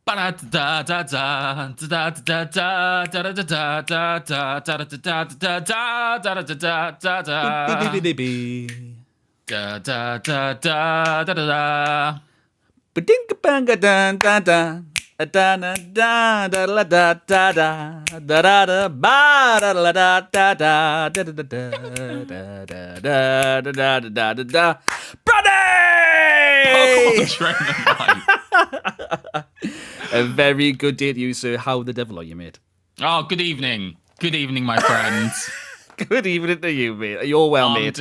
Pokemon Trainer Mike. A very good day to you, sir. How the devil are you, mate? Oh, good evening. Good evening, my friends. Good evening to you, mate. You're well, mate.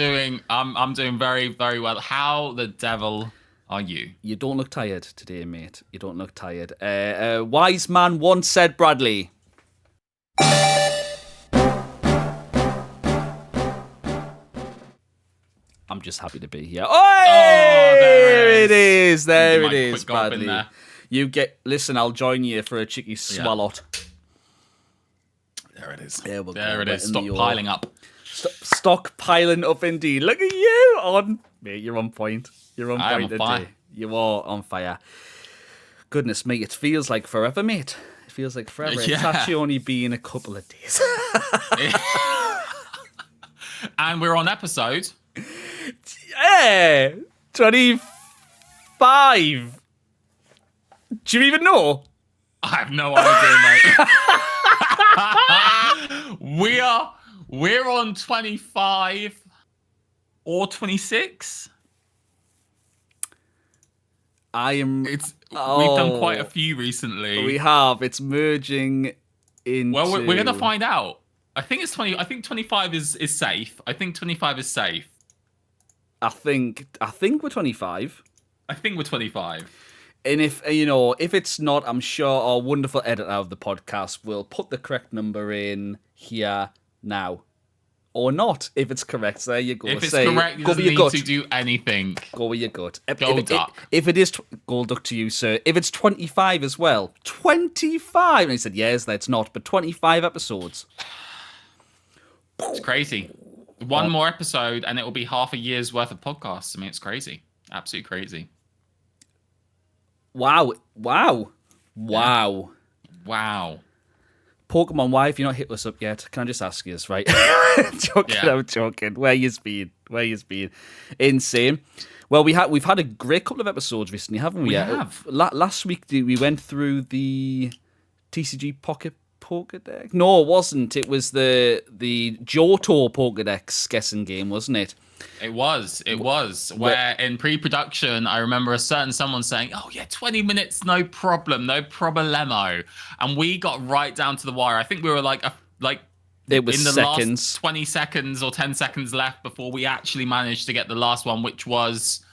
I'm doing very, very well. How the devil are you? You don't look tired today, mate. You don't look tired. A wise man once said, Bradley. I'm just happy to be here. Oh, there it is. There it is, Bradley. You listen, I'll join you for a cheeky swallot. There it is. There it is. Stop piling up. Stock piling up indeed. Look at you mate. You're on point. You're on point today. You are on fire. Goodness me, it feels like forever, mate. It feels like forever. Yeah. It's actually only been a couple of days. And we're on episode. Yeah, 25. Do you even know? I have no idea, mate. We're on 25 or 26. We've done quite a few recently. We have. It's merging into. Well, we're gonna find out. I think it's 20. I think 25 is safe. I think 25 is safe. I think we're 25. I think we're 25. And if it's not, I'm sure our wonderful editor of the podcast will put the correct number in here now. Or not, if it's correct. There you go. If it's correct, you doesn't need to do anything. Go with your gut. Duck. If it is, gold duck to you, sir. If it's 25 as well. 25! And he said, yes, that's not, but 25 episodes. It's crazy. One more episode and it will be half a year's worth of podcasts. I mean, it's crazy. Absolutely crazy. Wow. Wow. Pokemon, why have you not hit us up yet? Can I just ask you this, right? I'm joking. Where you been? Insane. Well, we've had a great couple of episodes recently, haven't we? We have. Last week we went through the TCG Pokédex. No, it wasn't. It was the Johto Pokédex guessing game, wasn't it? It was. Where in pre-production, I remember someone saying, "Oh yeah, 20 minutes, no problem, no problemo," and we got right down to the wire. I think we were like it was in the seconds. last 20 seconds or 10 seconds left before we actually managed to get the last one, which wasn't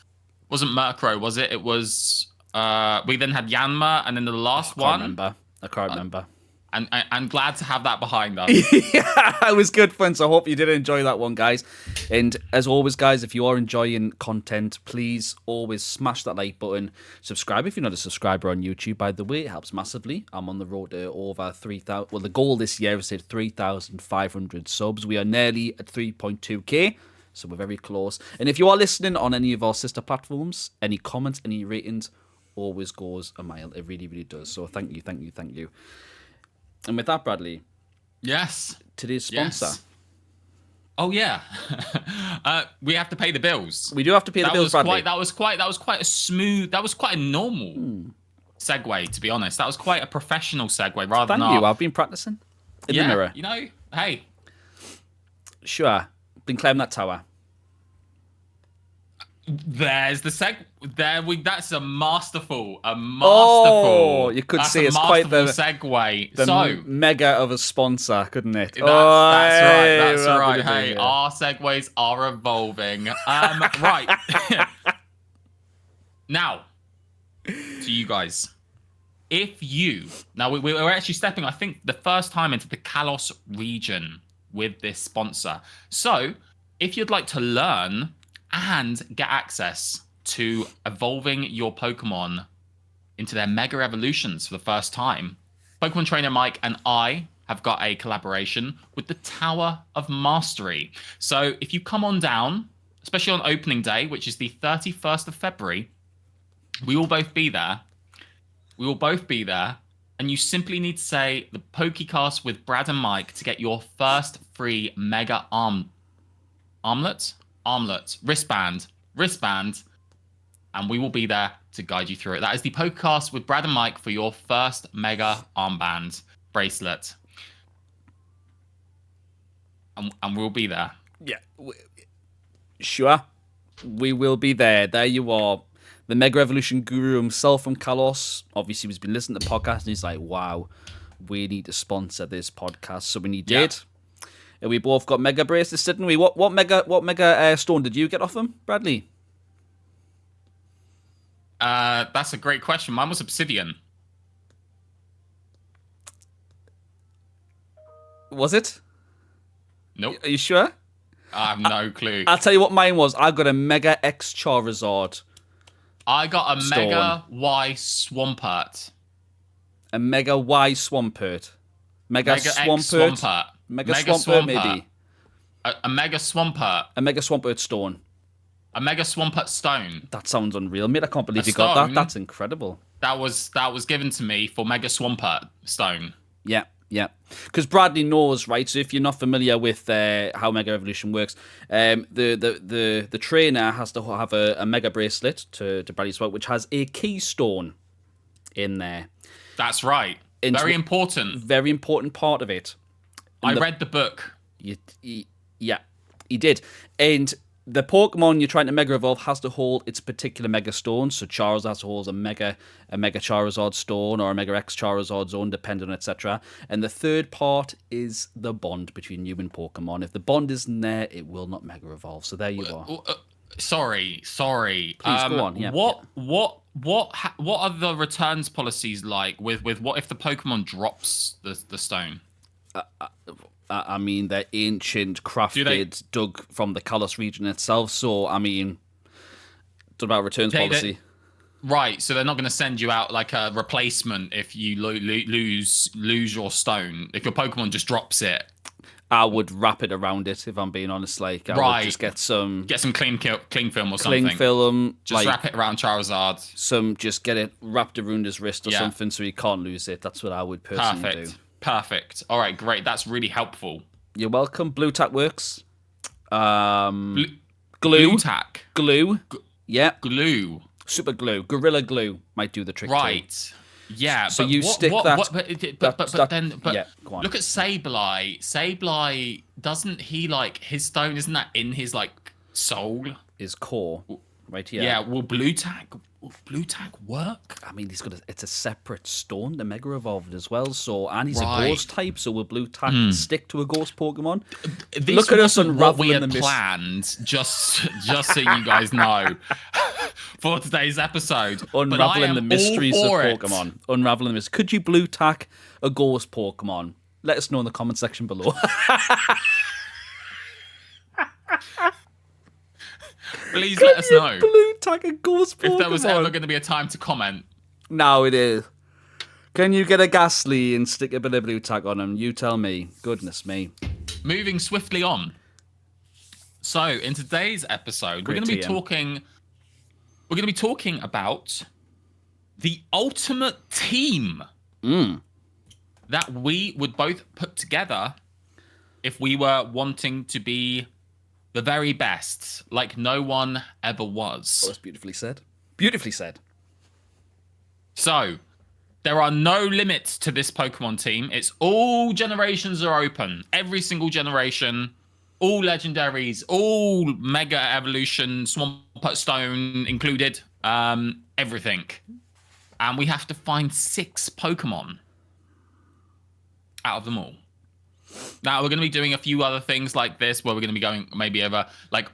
Murkrow, was it? It was. We then had Yanma, and then the last one. I can't remember. And I'm glad to have that behind us. Yeah, it was good fun, so I hope you did enjoy that one, guys. And as always, guys, if you are enjoying content, please always smash that like button. Subscribe if you're not a subscriber on YouTube, by the way. It helps massively. I'm on the road to over 3,000. Well, the goal this year is 3,500 subs. We are nearly at 3.2k, so we're very close. And if you are listening on any of our sister platforms, any comments, any ratings, always goes a mile. It really, really does. So thank you. And with that, Bradley. Yes. Today's sponsor. Yes. Oh yeah. We have to pay the bills. We do have to pay the bills, Bradley. That was quite a smooth. That was quite a normal segue, to be honest. That was quite a professional segue rather than. Thank you. I've been practicing in the mirror. You know, hey. Sure. Been climbing that tower. There's the that's a masterful. Oh, you could see it's quite the segue. The mega of a sponsor, couldn't it? That's right. Hey, our segues are evolving. Right. Now, to you guys, we're actually stepping, I think, the first time into the Kalos region with this sponsor. So, if you'd like to learn and get access to evolving your Pokemon into their mega evolutions for the first time, Pokemon Trainer Mike and I have got a collaboration with the Tower of Mastery. So if you come on down, especially on opening day, which is the 31st of February, we will both be there. We will both be there. And you simply need to say the PokéCast with Brad and Mike to get your first free Mega wristband. And we will be there to guide you through it. That is the PokéCast with Brad and Mike for your first Mega Armband bracelet. And we'll be there. Yeah. Sure. We will be there. There you are. The Mega Evolution guru himself from Kalos. Obviously, he's been listening to the podcast and he's like, wow, we need to sponsor this podcast. So when he did, and we both got Mega bracelets, didn't we? What Mega stone did you get off him, Bradley? That's a great question. Mine was Obsidian. Was it? Nope. Are you sure? I have no clue. I'll tell you what mine was. I got a Mega X Charizard. I got a Stone. Mega Y Swampert. A Mega Y Swampert. Mega X Swampert. Swampert. Mega Swampert, maybe. A Mega Swampert. A Mega Swampert stone. A Mega Swampert stone. That sounds unreal, mate. I can't believe you got that. That's incredible. That was given to me for Mega Swampert stone. Yeah. Yeah, because Bradley knows, right? So if you're not familiar with how Mega Evolution works, the trainer has to have a Mega bracelet to Bradley's work, which has a keystone in there. That's right. Very important. Very important part of it. I read the book. Yeah, he did. And the Pokemon you're trying to Mega Evolve has to hold its particular Mega Stone. So Charizard has to hold a Mega Charizard Stone or a Mega X Charizard Stone, depending on etc. And the third part is the bond between you and Pokemon. If the bond isn't there, it will not Mega Evolve. So there you are. Sorry. Please go on. Yeah. What are the returns policies like with what if the Pokemon drops the stone? I mean, they're ancient, crafted, dug from the Kalos region itself. So, I mean, don't about returns policy. Right, so they're not going to send you out like a replacement if you lose your stone. If your Pokemon just drops it. I would wrap it around it, if I'm being honest. Like, I would just get some cling film or something. Cling film. Just wrap it around Charizard. Just get it wrapped around his wrist or something so he can't lose it. That's what I would personally do. Perfect. All right, great. That's really helpful. You're welcome. Blue Tack works. Glue. Blue Tack. Glue. Yeah. Glue. Super glue. Gorilla glue might do the trick. Right. Too. Yeah. So you stick that. But then go on. Look at Sableye. Sableye, doesn't he like his stone? Isn't that in his like soul? His core. Right here. Yeah. Will Blue Tack work? I mean, it's a separate stone, the Mega Evolved as well. So, and he's a ghost type. So, will Blue Tack stick to a ghost Pokemon? Look at us unraveling the planned. Just so you guys know, for today's episode, unraveling the mysteries of Pokemon. Unraveling this. Could you Blue Tack a ghost Pokemon? Let us know in the comment section below. Please let us know. Blue Tack a ghost Pokemon. If there was ever going to be a time to comment. Now it is. Can you get a Ghastly and stick a bit of Blue Tack on him? You tell me. Goodness me. Moving swiftly on. So, in today's episode, we're going to be talking about the ultimate team that we would both put together if we were wanting to be the very best, like no one ever was. Oh, that's beautifully said. Beautifully said. So, there are no limits to this Pokemon team. It's all generations are open. Every single generation, all legendaries, all Mega Evolution, Swampert Stone included, everything. And we have to find 6 Pokemon out of them all. Now, we're going to be doing a few other things like this, where we're going to be going maybe over, like,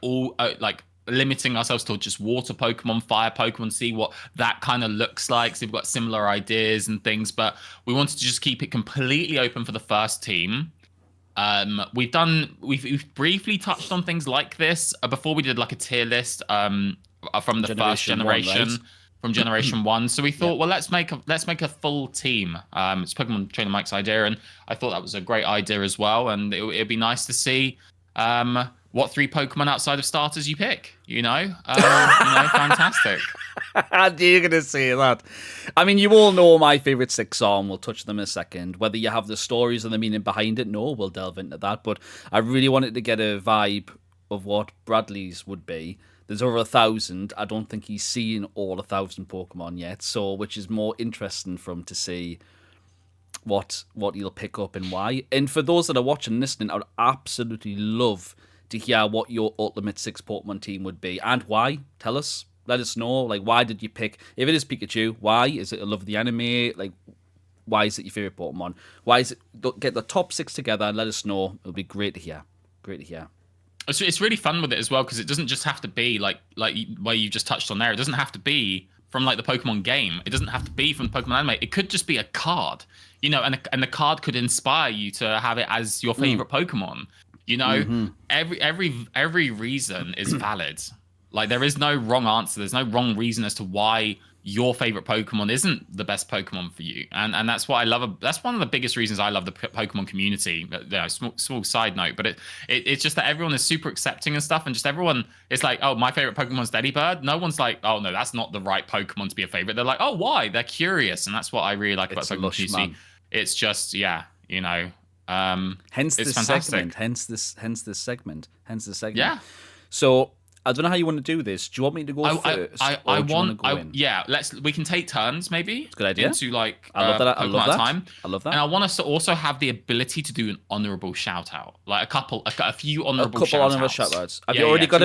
limiting ourselves to just water Pokemon, fire Pokemon, see what that kind of looks like. So we've got similar ideas and things, but we wanted to just keep it completely open for the first team. We've briefly touched on things like this before. We did like a tier list from the first generation. Right? From Generation 1. So we thought, well, let's make a full team. It's Pokemon Trainer Mike's idea, and I thought that was a great idea as well. And it'd be nice to see what 3 Pokemon outside of starters you pick. Fantastic. You're going to say that. I mean, you all know my favourite 6 are, and we'll touch them in a second. Whether you have the stories and the meaning behind it, no, we'll delve into that. But I really wanted to get a vibe of what Bradley's would be. There's over 1,000. I don't think he's seen all 1,000 Pokemon yet, so which is more interesting for him to see what he'll pick up and why. And for those that are watching and listening, I would absolutely love to hear what your Ultimate 6 Pokemon team would be and why. Tell us. Let us know. Like, why did you pick... If it is Pikachu, why? Is it a love of the anime? Like, why is it your favourite Pokemon? Why is it... Get the top 6 together and let us know. It'll be great to hear. Great to hear. It's really fun with it as well, because it doesn't just have to be like where you just touched on there. It doesn't have to be from like the Pokemon game. It doesn't have to be from the Pokemon anime. It could just be a card, you know, and the card could inspire you to have it as your favorite Pokemon. You know, every reason is valid. Like, there is no wrong answer. There's no wrong reason as to why your favorite Pokemon isn't the best Pokemon for you. And that's what I love. That's one of the biggest reasons I love the Pokemon community. You know, small side note, but it's just that everyone is super accepting and stuff. And just everyone, it's like, oh, my favorite Pokemon's Delibird. No one's like, oh, no, that's not the right Pokemon to be a favorite. They're like, oh, why? They're curious. And that's what I really like about Pokemon community. Man. It's just, yeah, you know. Hence this fantastic. segment. Hence this segment. Yeah. So I don't know how you want to do this. Do you want me to go first? I want. Yeah, we can take turns maybe. It's a good idea. Into like I love that. I love that. Time. I love that. And I want us to also have the ability to do an honorable shout out, like a few honorable. Shout outs. Have you already got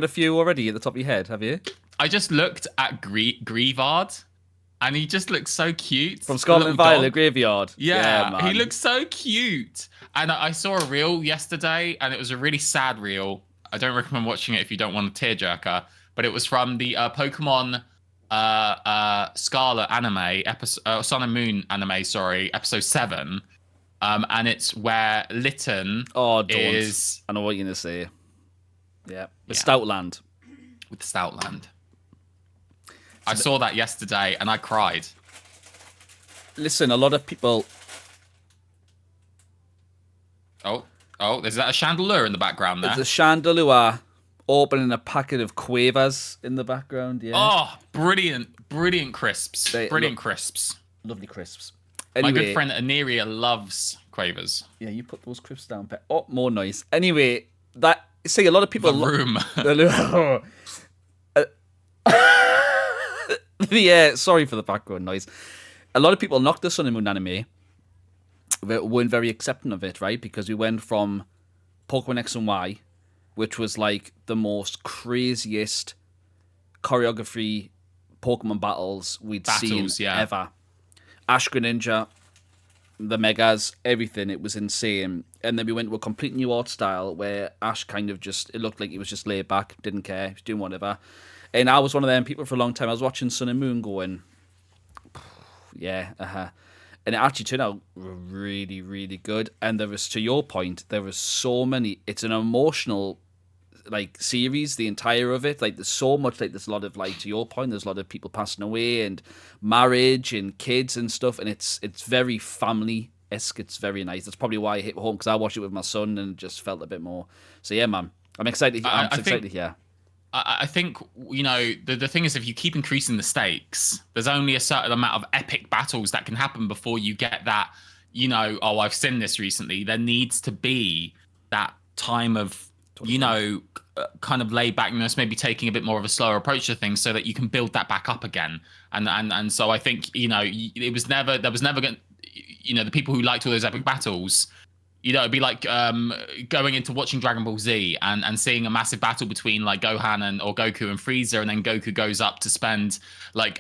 a few already at the top of your head? Have you? I just looked at Greavard, and he just looks so cute. From Scotland Violet Graveyard. Yeah, he looks so cute. And I saw a reel yesterday, and it was a really sad reel. I don't recommend watching it if you don't want a tearjerker, but it was from the Pokemon Scarlet anime, episode Sun and Moon anime, sorry, episode 7. And it's where Litten is... I know what you're going to say. Yeah. The Stoutland. With the Stoutland. I saw that yesterday, and I cried. Listen, a lot of people... Oh, is that a chandelier in the background there? There's a chandelier opening a packet of quavers in the background, yeah. Oh, brilliant crisps. Crisps. Lovely crisps. Anyway, my good friend Aniria loves quavers. Yeah, you put those crisps down, Pet. Oh, more noise. Anyway, a lot of people... The room. Yeah, sorry for the background noise. A lot of people knocked the Sun and Moon anime. Weren't very accepting of it, right? Because we went from Pokemon X and Y, which was like the most craziest choreography Pokemon battles we'd seen ever. Ash-Greninja, the Megas, everything. It was insane. And then we went to a complete new art style where Ash kind of just, it looked like he was just laid back, didn't care, he was doing whatever. And I was one of them people for a long time. I was watching Sun and Moon going, yeah, And it actually turned out really, really good. And there was, to your point, there was so many. It's an emotional, like, series, the entire of it. Like, there's so much, like, there's a lot of, like, to your point, there's a lot of people passing away and marriage and kids and stuff. And it's very family-esque. It's very nice. That's probably why I hit home, because I watched it with my son and just felt a bit more. So, yeah, man. I'm excited. I'm excited to hear. I think, you know, the thing is, if you keep increasing the stakes, there's only a certain amount of epic battles that can happen before you get that, you know, oh, I've seen this recently. There needs to be that time of, you know, kind of laid backness, maybe taking a bit more of a slower approach to things so that you can build that back up again. And so I think, you know, there was never going to, you know, the people who liked all those epic battles, you know, it'd be like going into watching Dragon Ball Z and seeing a massive battle between like Gohan or Goku and Frieza, and then Goku goes up to spend like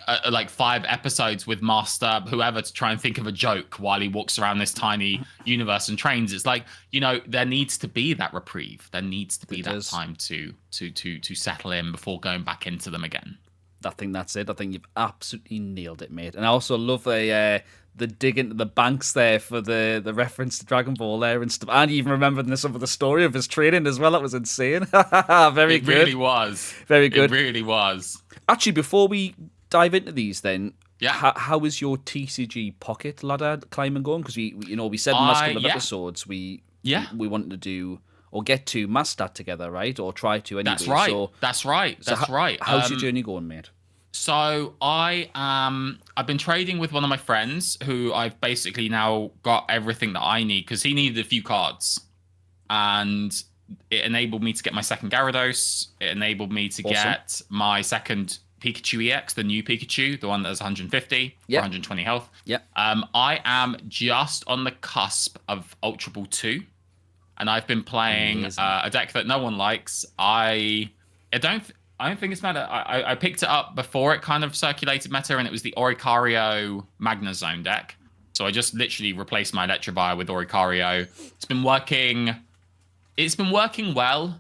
5 episodes with Master whoever to try and think of a joke while he walks around this tiny universe and trains. It's like, you know, there needs to be that reprieve. There needs to be that time to settle in before going back into them again. I think that's it. I think you've absolutely nailed it, mate. And I also love the dig into the banks there for the reference to Dragon Ball there and stuff. And you even remembered some of the story of his training as well. That was insane. Very good. It really was. Very good. It really was. Actually, before we dive into these then, yeah. How is your TCG pocket ladder climbing going? Because we said in the last couple of episodes we wanted to do or get to Mastat together, right? Or try to anyway. That's right. So That's right. How's your journey going, mate? So I've been trading with one of my friends who I've basically now got everything that I need because he needed a few cards, and it enabled me to get my second Gyarados. It enabled me to Awesome. get my second Pikachu EX, the new Pikachu, the one that has 150 for Yep. 120 health. Yep. I am just on the cusp of Ultra Ball 2, and I've been playing a deck that no one likes. I don't think it's meta. I picked it up before it kind of circulated meta, and it was the Oricario Magnezone deck. So I just literally replaced my Electivire with Oricario. It's been working. It's been working well.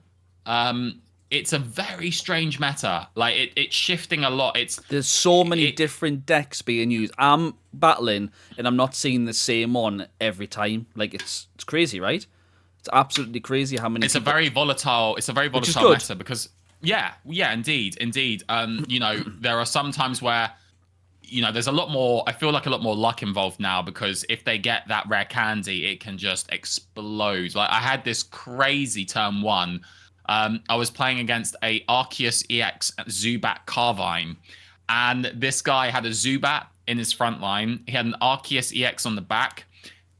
It's a very strange meta. Like it's shifting a lot. There's so many different decks being used. I'm battling and I'm not seeing the same one every time. Like it's crazy, right? It's absolutely crazy how many. It's a very volatile meta because yeah, indeed. There are some times where there's a lot more. I feel like a lot more luck involved now because if they get that rare candy, it can just explode. Like I had this crazy turn one. I was playing against a Arceus EX Zubat Carvine, and this guy had a Zubat in his front line. He had an Arceus EX on the back,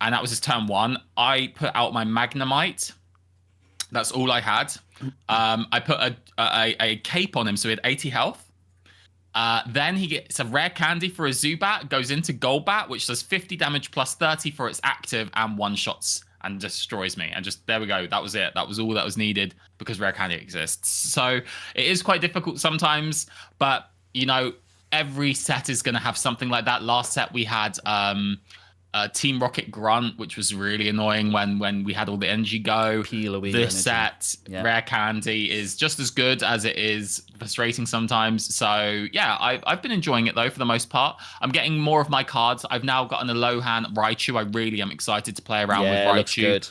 and that was his turn one. I put out my Magnemite. That's all I had. I put a cape on him, so he had 80 health. Then he gets a rare candy for a Zubat, goes into Golbat, which does 50 damage plus 30 for its active and one-shots and destroys me. And just, there we go. That was it. That was all that was needed because rare candy exists. So it is quite difficult sometimes, but, every set is going to have something like that. Last set we had Team Rocket Grunt, which was really annoying when we had all the energy go. Peel away this set, rare candy, is just as good as it is frustrating sometimes. So yeah, I've been enjoying it though for the most part. I'm getting more of my cards. I've now gotten a Lohan Raichu. I really am excited to play around with Raichu. Looks good.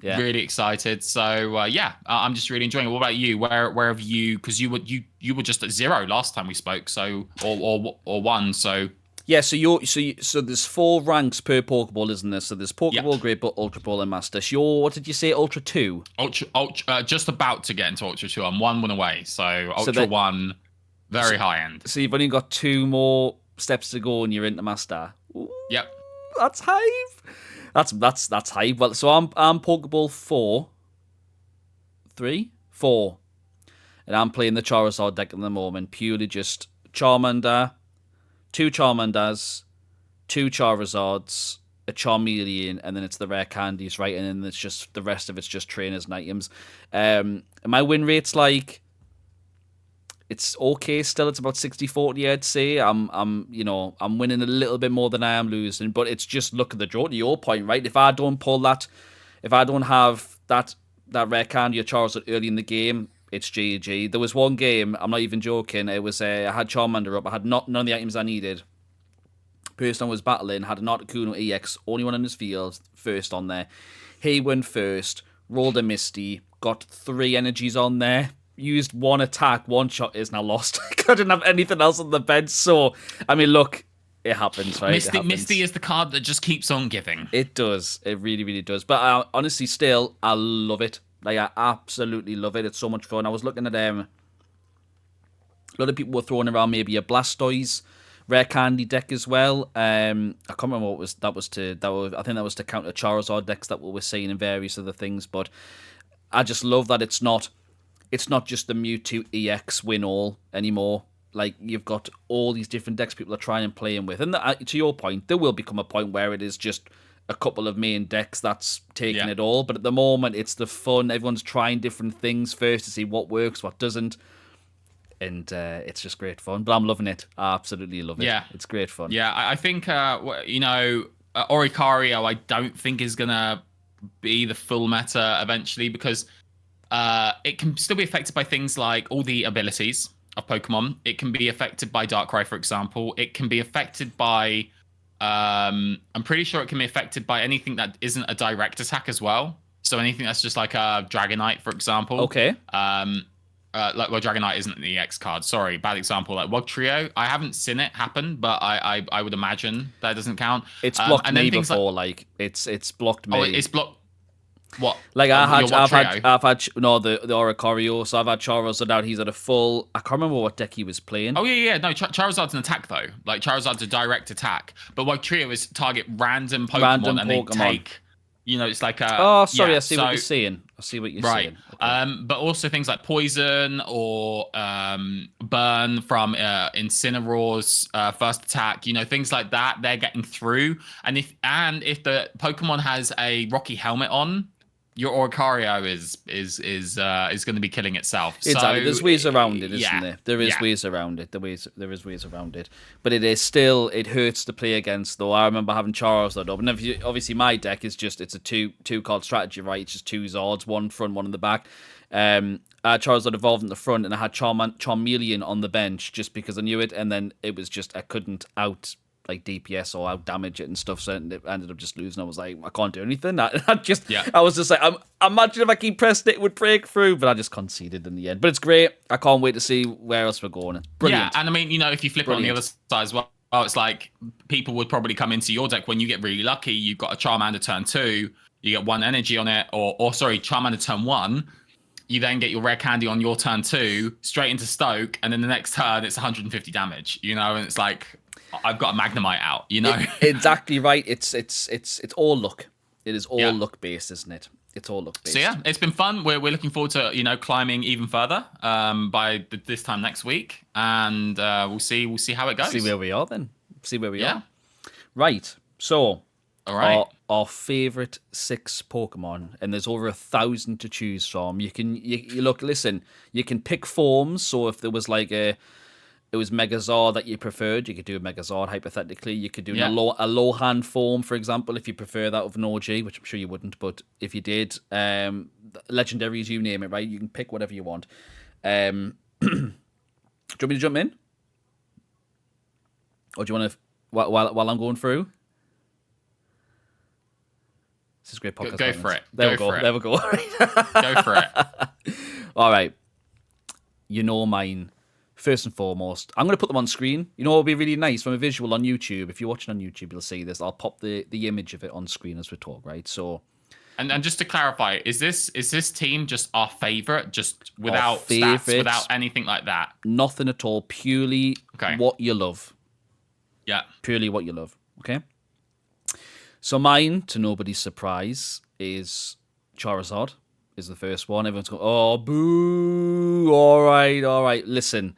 Yeah, really excited. So I'm just really enjoying it. What about you? Where have you? Because you were just at 0 last time we spoke. So or 1. So. Yeah, so there's 4 ranks per Pokeball, isn't there? So there's Pokeball, Great Ball, Ultra Ball, and Master. So what did you say? Ultra 2? Ultra, just about to get into Ultra 2. I'm 1 away. So Ultra 1, very high end. So you've only got 2 more steps to go, and you're into Master. Ooh, yep. That's high. That's high. Well, so I'm Pokeball 4, and I'm playing the Charizard deck at the moment. Purely just Charmander. 2 Charmanders, 2 Charizards, a Charmeleon, and then it's the rare candies, right? And then it's just the rest of it's just trainers and items. My win rate's like it's okay still. It's about 60-40, I'd say. I'm winning a little bit more than I am losing, but it's just look at the draw. To your point, right? If I don't pull that, if I don't have that rare candy or Charizard early in the game, it's GG. There was one game, I'm not even joking, it was I had Charmander up, I had none of the items I needed. Person I was battling had an Articuno EX, only one in his field, first on there. He went first, rolled a Misty, got 3 energies on there, used 1 attack, 1 shot, is now lost. I didn't have anything else on the bench, so, I mean, look, it happens, right? Misty is the card that just keeps on giving. It does, it really, really does. But honestly, still, I love it. Like, I absolutely love it. It's so much fun. I was looking at a lot of people were throwing around maybe a Blastoise rare candy deck as well. I can't remember what I think that was to counter Charizard decks that we were seeing in various other things. But I just love that it's not just the Mewtwo EX win all anymore. Like, you've got all these different decks people are trying and playing with. And to your point, there will become a point where it is just a couple of main decks that's taking it all, but at the moment it's the fun. Everyone's trying different things first to see what works, what doesn't, and it's just great fun. But I'm loving it. I absolutely love it. It's great fun. I think Oricario I don't think is gonna be the full meta eventually because it can still be affected by things like all the abilities of Pokemon. It can be affected by Darkrai, for example. It can be affected by I'm pretty sure it can be affected by anything that isn't a direct attack as well. So anything that's just like a Dragonite, for example. Okay. Dragonite isn't the EX card. Sorry, bad example. Like Wugtrio, I haven't seen it happen, but I would imagine that doesn't count. It's blocked me before. Like it's blocked me. Oh, it's blocked. What? Like Your what trio? I've had no the Oricorio, so I've had Charizard out. He's at a full. I can't remember what deck he was playing. Oh yeah. No, Charizard's an attack though. Like Charizard's a direct attack. But what trio is target random Pokemon Random and Pokemon. they take. It's like a. Oh, sorry, yeah, I see what you're saying. I see what you're right. saying. Okay. But also things like poison or burn from Incineroar's first attack. Things like that. They're getting through. And if the Pokemon has a Rocky Helmet on, your Oricorio is going to be killing itself. Exactly. So, There's ways around it, isn't yeah, there? There is ways around it. There is ways around it. But it is still, it hurts to play against, though. I remember having Charizard up. And obviously my deck is just, it's a two card strategy, right? It's just 2 Zords, one front, one in the back. I had Charizard evolved in the front, and I had Charmeleon on the bench just because I knew it. And then it was just, I couldn't DPS or out damage it and stuff, so it ended up just losing. I was like, I can't do anything. I was just like, imagine if I keep pressing it would break through, but I just conceded in the end. But it's great. I can't wait to see where else we're going. Brilliant. Yeah, and I mean, if you flip it on the other side as well, it's like people would probably come into your deck when you get really lucky. You've got a Charmander turn 2, you get 1 energy on it, or sorry, Charmander turn 1. You then get your rare candy on your turn 2, straight into Stoke, and then the next turn it's 150 damage. And it's like, I've got a Magnemite out, Exactly right. It's all luck. It is all luck based, isn't it? It's all luck based. So yeah, it's been fun. We're looking forward to climbing even further by this time next week, and we'll see how it goes. See where we are then. See where we are. Right. So, all right. Our favorite 6 Pokemon, and there's over 1,000 to choose from. You can listen. You can pick forms. So if there was it was Megazord that you preferred, you could do a Megazord, hypothetically. You could do a Lohan form, for example, if you prefer that of an OG, which I'm sure you wouldn't, but if you did, legendaries, you name it, right? You can pick whatever you want. Do you want me to jump in? Or do you want to, while I'm going through? This is a great podcast. Go for it. There we go. Go for it. All right. Mine. First and foremost, I'm going to put them on screen. What would be really nice from a visual on YouTube? If you're watching on YouTube, you'll see this. I'll pop the image of it on screen as we talk, right? So, and just to clarify, is this team just our favorite, just without stats, without anything like that? Nothing at all. Purely what you love. Yeah. Purely what you love. Okay. So mine, to nobody's surprise, is Charizard. Is the first one. Everyone's going, oh, boo. All right. Listen,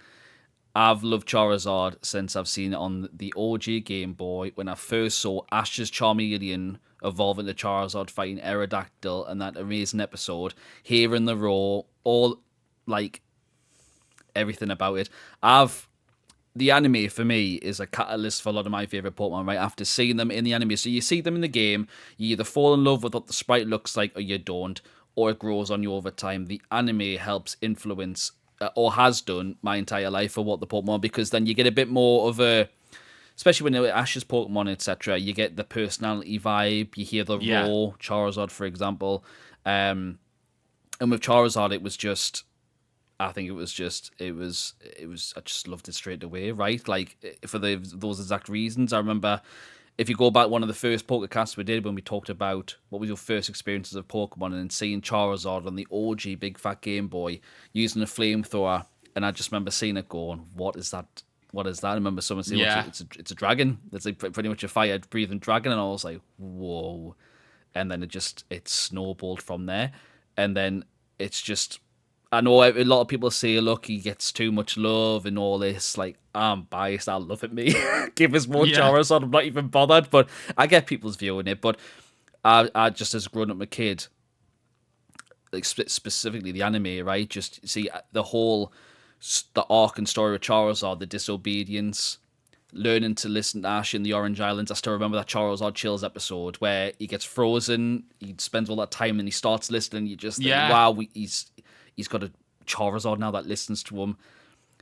I've loved Charizard since I've seen it on the OG Game Boy. When I first saw Ash's Charmeleon evolving to Charizard fighting Aerodactyl and that amazing episode, hearing the roar, all, everything about it. The anime, for me, is a catalyst for a lot of my favourite Pokemon, right? After seeing them in the anime. So you see them in the game, you either fall in love with what the sprite looks like or you don't, or it grows on you over time. The anime helps influence, or has done, my entire life for what the Pokemon, because then you get a bit more of a, especially when you're Ash's Pokemon, etc., you get the personality vibe, you hear the roar, Charizard, for example. And with Charizard, it was just, I just loved it straight away, right? For those exact reasons. I remember, if you go back, one of the first PokéCasts we did when we talked about what was your first experiences of Pokemon, and seeing Charizard on the OG Big Fat Game Boy using a flamethrower, and I just remember seeing it going, what is that? I remember someone saying, it's a dragon. It's pretty much a fire-breathing dragon, and I was like, whoa. And then it snowballed from there. And then it's just, I know a lot of people say, look, he gets too much love and all this. I'm biased. I love it, me. Give us more Charizard. I'm not even bothered. But I get people's view on it. But I just, as a grown-up kid, specifically the anime, right? Just see the arc and story of Charizard, the disobedience, learning to listen to Ash in the Orange Islands. I still remember that Charizard Chills episode where he gets frozen. He spends all that time and he starts listening. You just think, wow, he's got a Charizard now that listens to him.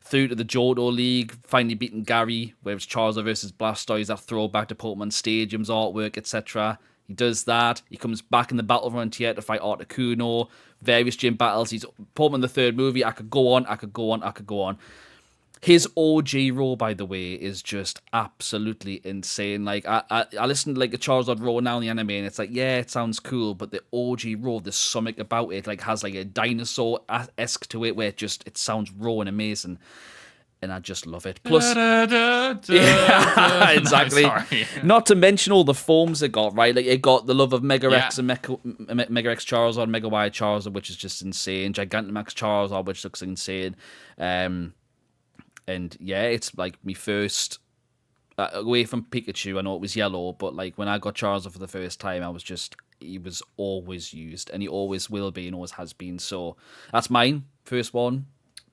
Through to the Johto League, finally beating Gary, where it's Charizard versus Blastoise, that throwback to Pokemon Stadium's artwork, etc. He does that. He comes back in the Battle Frontier to fight Articuno, various gym battles. He's Pokemon the third movie. I could go on. His OG roar, by the way, is just absolutely insane. Like I listened to like a Charizard roar now in the anime, and it's like, yeah, it sounds cool, but the OG roar, there's something about it, like has like a dinosaur esque to it, where it sounds raw and amazing, and I just love it. Plus, yeah, exactly. No, sorry. Not to mention all the forms it got, right? Like it got the love of Mega Yeah. X and Mega X Charizard, Mega Y Charizard, which is just insane. Gigantamax Charizard, which looks insane. And yeah, it's like me first away from Pikachu. I know it was yellow, but like when I got Charizard for the first time, he was always used, and he always will be, and always has been. So that's mine. First one,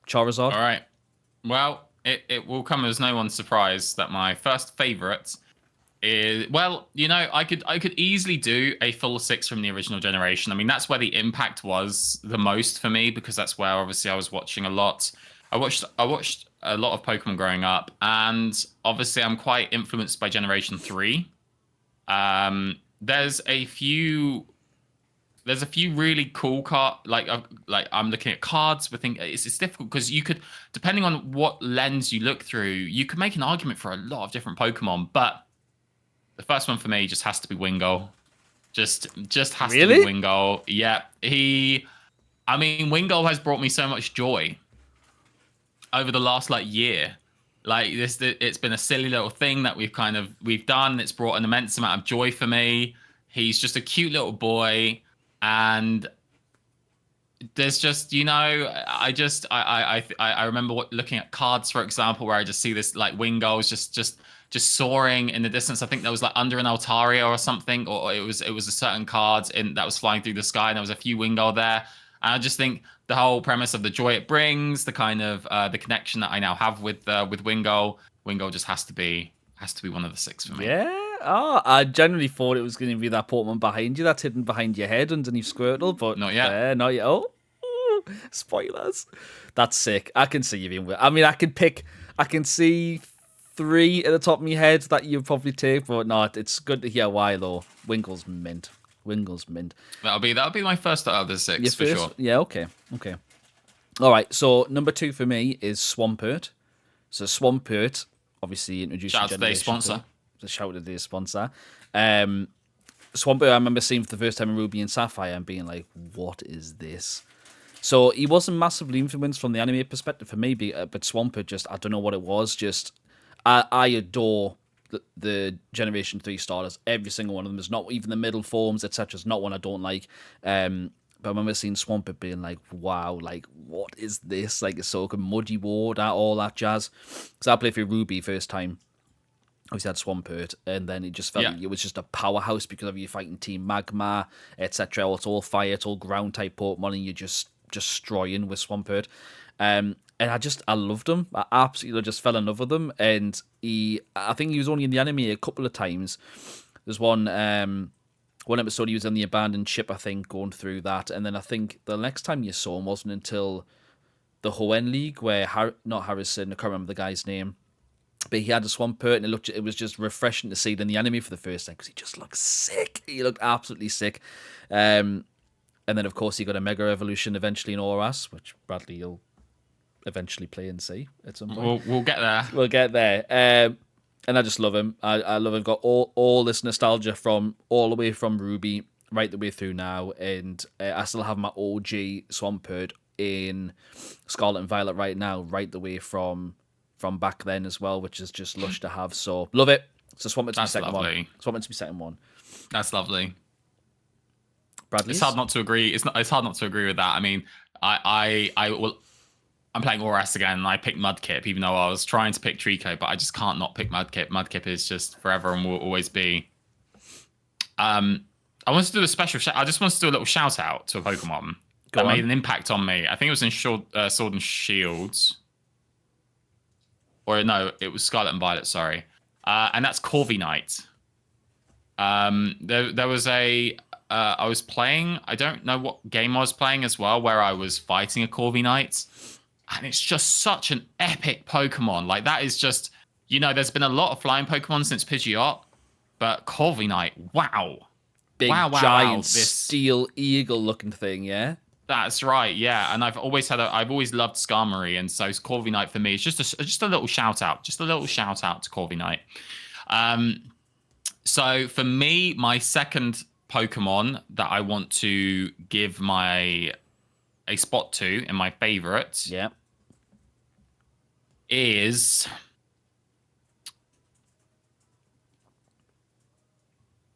Charizard. All right. Well, it will come as no one's surprise that my first favorite is, well, you know, I could easily do a full 6 from the original generation. I mean, that's where the impact was the most for me, because that's where obviously I was watching a lot. I watched a lot of Pokemon growing up, and obviously I'm quite influenced by Generation 3. There's a few really cool like I'm looking at cards, but think it's difficult because you could, depending on what lens you look through, you could make an argument for a lot of different Pokemon. But the first one for me just has to be Wingull. Just has to be Wingull. Yeah, I mean, Wingull has brought me so much joy over the last like year. Like it's been a silly little thing that we've done. It's brought an immense amount of joy for me. He's just a cute little boy, and there's just, you know, I remember looking at cards, for example, where I just see this like Wingull just soaring in the distance. I think there was like under an Altaria or something, or it was a certain card that was flying through the sky, and there was a few Wingull there. And I just think the whole premise of the joy it brings, the kind of the connection that I now have with Wingull just has to be one of the 6 for me. Yeah. Oh, I genuinely thought it was going to be that Pokemon behind you that's hidden behind your head underneath Squirtle, but Not yet. Not yet. Oh, spoilers. That's sick. I can see you being weird. I mean, I can see 3 at the top of my head that you'd probably take, but no, it's good to hear why though. Wingull's mint. That'll be my first out of the 6 for sure. Yeah, okay. All right, so number 2 for me is Swampert. So Swampert, obviously introduced Shout out to today's sponsor. Shout out to today's sponsor. Swampert, I remember seeing for the first time in Ruby and Sapphire and being like, what is this? So he wasn't massively influenced from the anime perspective for me, but Swampert just, I don't know what it was, just I adore the Generation 3 starters. Every single one of them is not even the middle forms, etc. Is not one I don't like. But I remember seeing Swampert being like, wow, like, what is this? Like, it's so good. Muddy Water, all that jazz. Because I played through Ruby first time. Obviously had Swampert, and then it just felt like it was just a powerhouse because of you fighting Team Magma, etc. It's all fire, it's all ground type Pokemon, and you're just destroying with Swampert. And I loved him. I absolutely just fell in love with him. And I think he was only in the anime a couple of times. There's one episode he was in the abandoned ship, I think, going through that. And then I think the next time you saw him wasn't until the Hoenn League, where not Harrison, I can't remember the guy's name, but he had a Swampert, and it was just refreshing to see it in the anime for the first time because he just looked sick. He looked absolutely sick. And then, of course, he got a Mega Evolution eventually in Oras, which Bradley will eventually play and see at some point. We'll get there. We'll get there. And I just love him. I love him. Got all this nostalgia from all the way from Ruby right the way through now, and I still have my OG Swampert in Scarlet and Violet right now, right the way from back then as well, which is just lush to have. So love it. So Swampert's my second one. Swampert's my second one. That's lovely. Bradley's? It's hard not to agree. It's hard not to agree with that. I mean, I'm playing Oras again, and I picked Mudkip, even though I was trying to pick Trico, but I just can't not pick Mudkip. Mudkip is just forever and will always be. I want to do a special I just want to do a little shout out to a Pokemon that made an impact on me. I think it was in Sword and Shield. Or no, it was Scarlet and Violet, sorry. And that's Corviknight. There was I was playing, I don't know what game I was playing as well, where I was fighting a Corviknight. And it's just such an epic Pokemon. Like, that is just, you know, there's been a lot of flying Pokemon since Pidgeot, but Corviknight, wow. Big, giant, steel eagle looking thing, yeah? That's right, yeah. And I've always loved Skarmory, and so Corviknight for me is just a little shout out, just a little shout out to Corviknight. So for me, my second Pokemon that I want to give a spot to in my favorite Yeah. is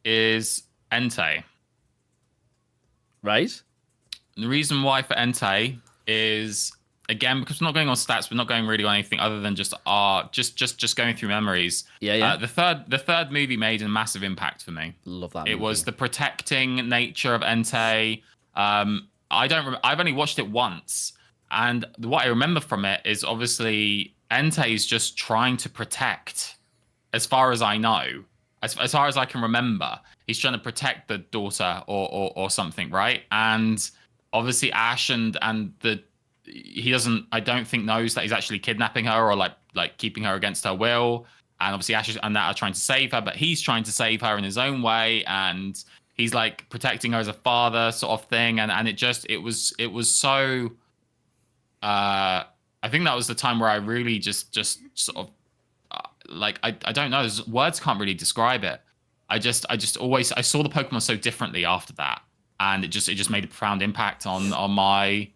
Entei. Right. And the reason why for Entei is again because we're not going on stats, we're not going really on anything other than just going through memories. Yeah, yeah. The third movie made a massive impact for me. Love that It movie. was the protecting nature of Entei. I've only watched it once, and what I remember from it is obviously Entei is just trying to protect, as far as I know, as far as I can remember, he's trying to protect the daughter or something, right? And obviously Ash and the he doesn't, I don't think, knows that he's actually kidnapping her or like keeping her against her will. And obviously Ash and that are trying to save her, but he's trying to save her in his own way, and he's like protecting her as a father sort of thing. And it was so I think that was the time where I really just sort of like I don't know, words can't really describe it. I just always I saw the Pokemon so differently after that, and it just made a profound impact on my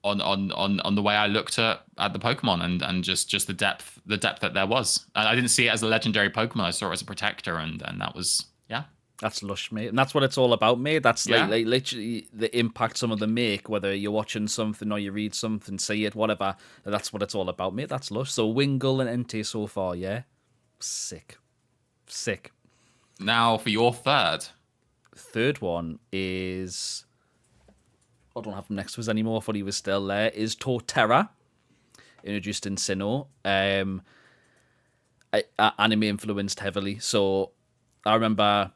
on the way I looked at the Pokemon, and just the depth that there was. I didn't see it as a legendary Pokemon. I saw it as a protector, and that was, yeah. That's lush, mate. And that's what it's all about, mate. That's Yeah. like literally the impact some of them make, whether you're watching something or you read something, see it, whatever. That's what it's all about, mate. That's lush. So Wingull and Entei so far, yeah? Sick. Sick. Now for your third. Third one is... I don't have him next to us anymore. I thought he was still there. Is Torterra, introduced in Sinnoh. Anime influenced heavily. So I remember...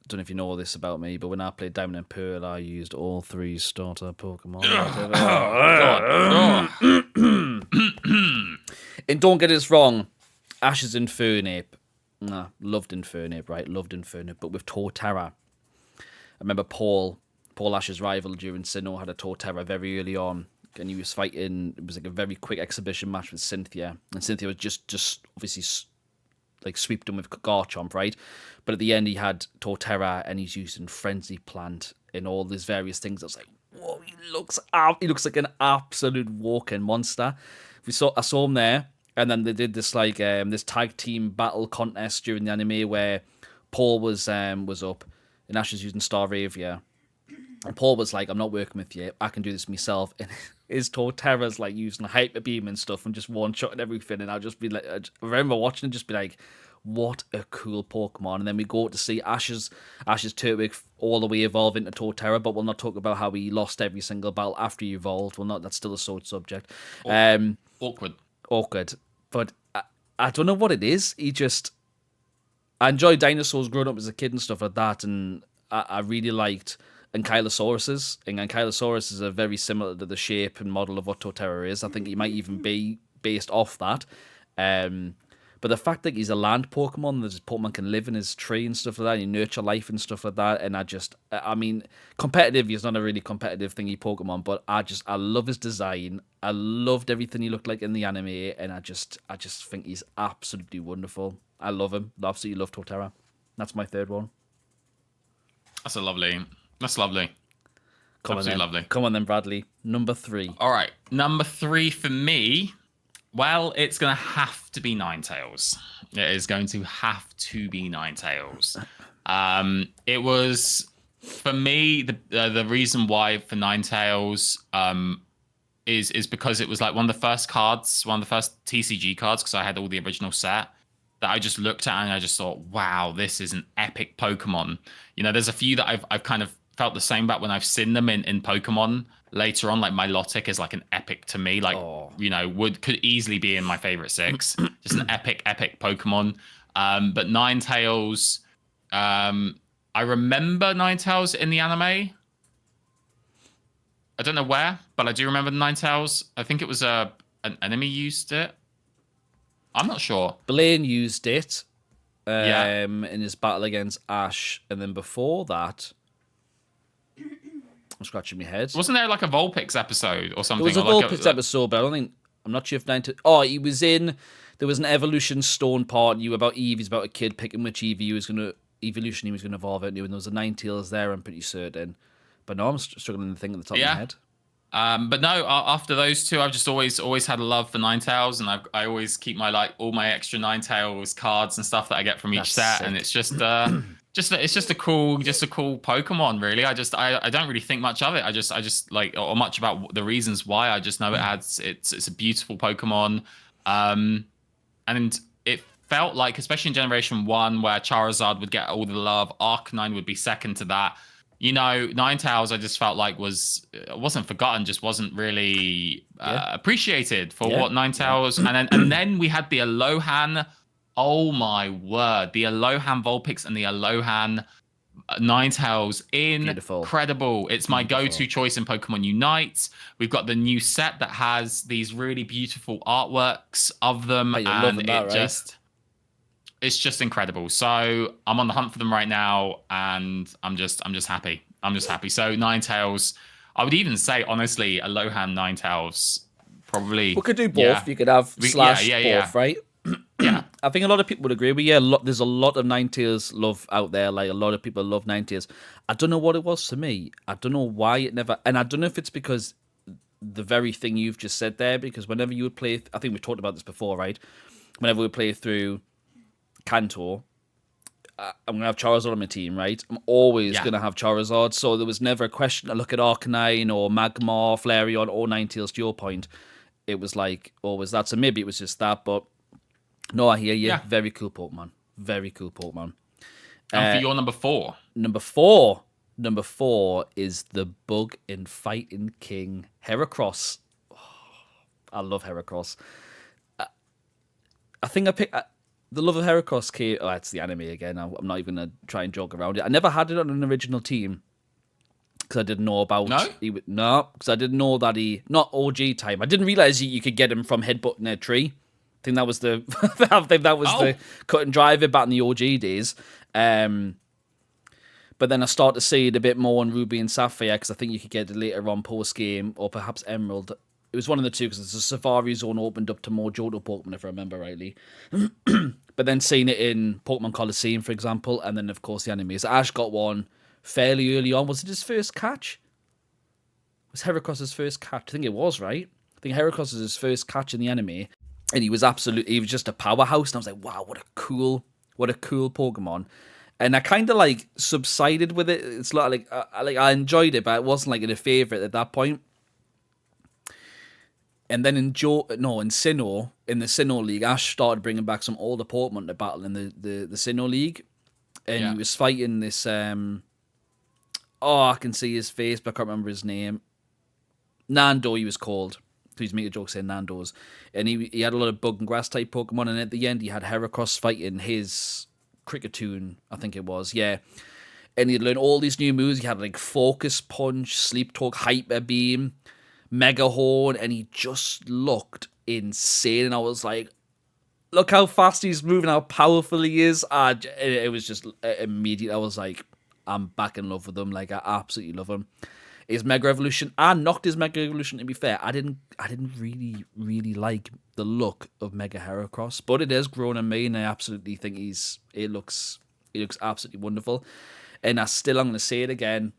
don't know if you know all this about me, but when I played Diamond and Pearl, I used all 3 starter Pokemon. And don't get us wrong, Ash is Infernape. Nah, loved Infernape, right? Loved Infernape. But with Torterra, I remember Paul Ash's rival during Sinnoh had a Torterra very early on, and he was fighting. It was like a very quick exhibition match with Cynthia, and Cynthia was just obviously like sweeped him with Garchomp, right? But at the end, he had Torterra, and he's using Frenzy Plant and all these various things. I was like, whoa, he looks like an absolute walking monster. I saw him there, and then they did this like this tag team battle contest during the anime where Paul was up, and Ash was using Staravia. And Paul was like, I'm not working with you. I can do this myself. And his Torterra's like using Hyper Beam and stuff and just one-shotting everything. And I'll just be like, I remember watching and just be like, what a cool Pokemon. And then we go to see Ash's Turtwig all the way evolve into Torterra, but we'll not talk about how he lost every single battle after he evolved. That's still a sore subject. Awkward. But I don't know what it is. I enjoyed dinosaurs growing up as a kid and stuff like that. And I really liked Ankylosauruses, and Ankylosauruses are very similar to the shape and model of what Torterra is. I think he might even be based off that. But the fact that he's a land Pokemon, that his Pokemon can live in his tree and stuff like that, and you nurture life and stuff like that, and I mean, competitive, he's not a really competitive thingy Pokemon, but I love his design. I loved everything he looked like in the anime, and I just think he's absolutely wonderful. I love him. Absolutely love Torterra. That's my third one. That's lovely. Absolutely lovely. Come on then, Bradley. Number 3. All right. Number 3 for me, well, it's going to have to be Ninetales. It is going to have to be Ninetales. It was, for me, the reason why for Ninetales is because it was like one of the first TCG cards, because I had all the original set, that I just looked at and I just thought, wow, this is an epic Pokemon. You know, there's a few that I've kind of felt the same about when I've seen them in Pokemon later on. Like Milotic is like an epic to me. Like, you know, could easily be in my favorite 6. Just an epic Pokemon. But Ninetales, I remember Ninetales in the anime. I don't know where, but I do remember Ninetales. I think it was an enemy used it. I'm not sure. Blaine used it in his battle against Ash, and then before that, I'm scratching my head. Wasn't there like a Vulpix episode or something? There was a or like Vulpix episode, but I don't think... I'm not sure if Oh, he was in... There was an evolution stone part. You about Eevee's about a kid picking which Eevee he was going to evolve into, and there was a Ninetales there, I'm pretty certain. But no, I'm struggling to think at the top of my head. But no, after those two, I've just always had a love for Ninetales, and I always keep my all my extra Ninetales cards and stuff that I get from each set, and it's just it's just a cool Pokemon, really. I don't really think much of it. I just like, or much about the reasons why. I just know it's a beautiful Pokemon, and it felt like, especially in Generation 1, where Charizard would get all the love, Arcanine would be second to that. You know, Ninetales, I just felt like wasn't forgotten, just wasn't really appreciated for what Ninetales. And then we had the Alohan. Oh my word, the Alohan Vulpix and the Alohan Ninetales, incredible. It's my go-to choice in Pokemon Unite. We've got the new set that has these really beautiful artworks of them, it's just incredible. So I'm on the hunt for them right now, and I'm just happy. So Ninetales, I would even say, honestly, Alohan Ninetales, probably. We could do both. Yeah. You could have both, right? Yeah. I think a lot of people would agree. But there's a lot of Ninetales love out there. Like, a lot of people love Ninetales. I don't know what it was for me. I don't know why it never... And I don't know if it's because the very thing you've just said there, because whenever you would play... I think we've talked about this before, right? Whenever we play through Kanto, I'm going to have Charizard on my team, right? I'm always going to have Charizard, so there was never a question to look at Arcanine or Magmar, Flareon, or Ninetales, to your point. It was like, always that. So maybe it was just that, but no, I hear you. Yeah. Very cool Pokemon. Very cool Pokemon. And for your number 4? Number four is the bug and fighting king, Heracross. Oh, I love Heracross. I think I picked... The love of Heracross came... Oh, it's the anime again. I'm not even going to try and joke around it. I never had it on an original team because I didn't know about... No? Because I didn't know that he... Not OG time. I didn't realize you could get him from headbutting a tree. I think that was the... the cut and drive it back in the OG days. But then I started to see it a bit more on Ruby and Sapphire, because I think you could get it later on post-game, or perhaps Emerald. It was one of the two, because the Safari Zone opened up to more Johto Pokemon, if I remember rightly. But then seeing it in Pokemon Coliseum, for example, and then, of course, the animes. Ash got one fairly early on. Was it his first catch? Was Heracross' first catch? I think it was, right? I think Heracross was his first catch in the anime, and he was just a powerhouse, and I was like, wow, what a cool Pokemon. And I kind of like subsided with it. It's like I enjoyed it, but it wasn't like a favorite at that point. And then in the Sinnoh League, Ash started bringing back some older Pokemon to battle in the Sinnoh League, and he was fighting this. I can see his face, but I can't remember his name. Nando, he was called. Please make a joke saying Nando's, and he had a lot of bug and grass type Pokemon, and at the end he had Heracross fighting his Cricketune, I think it was, and he'd learn all these new moves. He had like Focus Punch, Sleep Talk, Hyper Beam, Mega Horn, and he just looked insane. And I was like, look how fast he's moving, how powerful he is. It was just immediate. I was like, I'm back in love with him. Like, I absolutely love him. His Mega Evolution, I knocked his Mega Evolution, to be fair. I didn't really, really like the look of Mega Heracross, but it has grown on me, and I absolutely think it looks absolutely wonderful. And I'm going to say it again.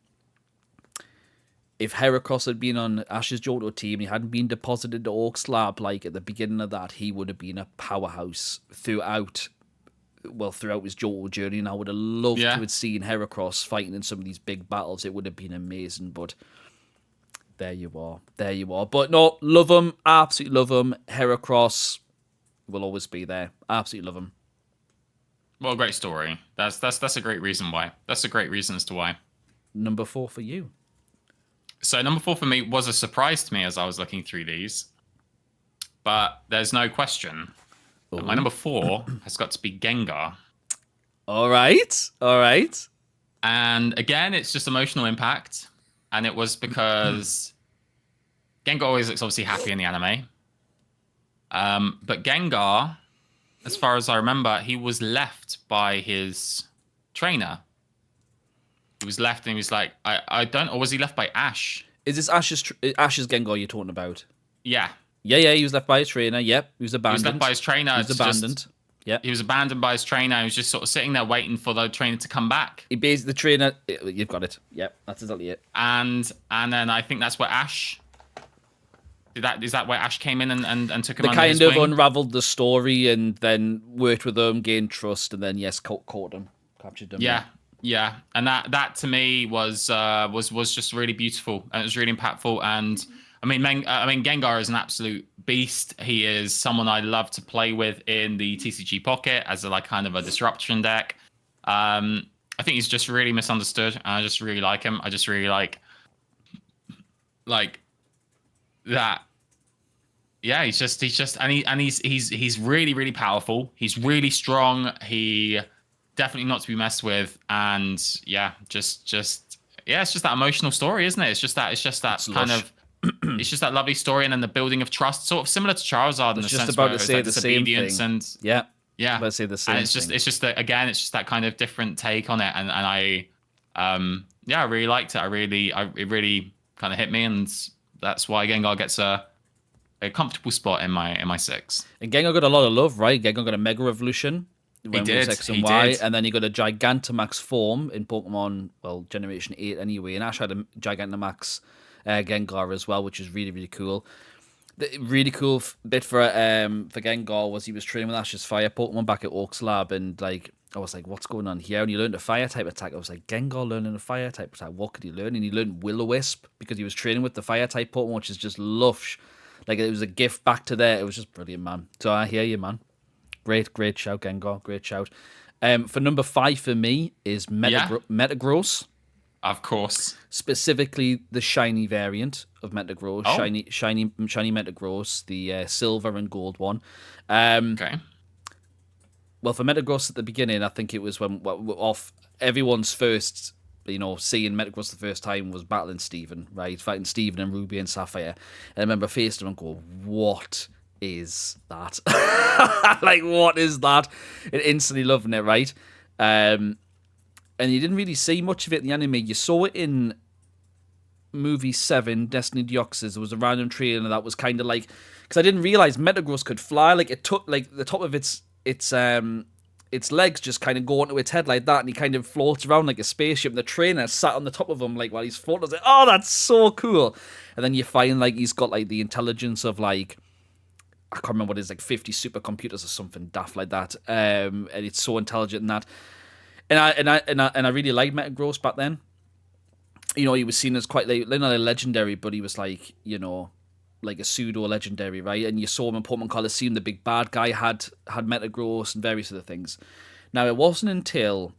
If Heracross had been on Ash's Johto team, he hadn't been deposited to Oak's Lab like at the beginning of that, he would have been a powerhouse throughout his Johto journey, and I would have loved to have seen Heracross fighting in some of these big battles. It would have been amazing, but there you are. But no, love him, absolutely love him. Heracross will always be there. Absolutely love him. Well, great story. That's a great reason why. That's a great reason as to why. Number 4 for you. So number 4 for me was a surprise to me as I was looking through these, but there's no question. My number 4 has got to be Gengar. All right. And again, it's just emotional impact. And it was because Gengar always looks obviously happy in the anime. But Gengar, as far as I remember, he was left by his trainer. He was left, and he was like, I don't, or was he left by Ash? Is this Ash's Gengar you're talking about? Yeah, Yeah, he was left by his trainer. Yep, he was he was left abandoned. by his trainer. He was abandoned. Yep. He was abandoned by his trainer. He was just sort of sitting there waiting for the trainer to come back. He basically the trainer. You've got it. Yep, that's exactly it. And then I think that's where Ash. Is that where Ash came in and took him They under his kind of wing? unraveled the story and then worked with them, gained trust, and then caught them, captured them. Yeah, and that to me was just really beautiful, and it was really impactful. And I mean, Gengar is an absolute beast. He is someone I love to play with in the TCG pocket as a kind of a disruption deck. I think he's just really misunderstood, and I just really like him. I just really like that. Yeah, he's really, really powerful. He's really strong. He definitely not to be messed with. And yeah, it's just that emotional story, isn't it? It's just that it's just that lovely story, and then the building of trust, sort of similar to Charizard in the sense where it's like disobedience and yeah. Let's say the same. And it's just that, again, it's just that kind of different take on it, and I really liked it. It really kind of hit me, and that's why Gengar gets a comfortable spot in my 6. And Gengar got a lot of love, right? Gengar got a Mega Evolution when it was X and Y, and then he got a Gigantamax form in Pokemon, well, Generation 8 anyway, and Ash had a Gigantamax Gengar as well, which is really, really cool. The really cool bit for Gengar was he was training with Ash's fire Pokemon back at Oak's lab, and I was like, what's going on here? And he learned a fire type attack. I was like, Gengar learning a fire type attack. What could he learn? And he learned Will-O-Wisp because he was training with the fire type Pokemon, which is just lush. Like, it was a gift back to there. It was just brilliant, man. So I hear you, man. Great shout, Gengar. Great shout. For number 5 for me is Metagross. Of course. Specifically the shiny variant of Metagross. Oh. Shiny Metagross, the silver and gold one. Okay. Well, for Metagross at the beginning, I think it was when off everyone's first, seeing Metagross the first time was battling Steven, right? Fighting Steven and Ruby and Sapphire. And I remember facing him and go, what is that? Like, what is that? And instantly loving it, right? And you didn't really see much of it in the anime. You saw it in movie 7, Destiny Deoxys. There was a random trailer that was kind of like, because I didn't realize Metagross could fly. Like, it took like the top of its legs just kind of go onto its head like that, and he kind of floats around like a spaceship. And the trainer sat on the top of him like while he's floating. I was like, oh, that's so cool. And then you find like he's got like the intelligence of like, I can't remember what it is, like 50 supercomputers or something daft like that. And it's so intelligent in that. And I really liked Metagross back then. He was seen as quite like not a legendary, but he was like, like a pseudo legendary, right? And you saw him in Pokemon Coliseum. The big bad guy had Metagross and various other things. Now, it wasn't until,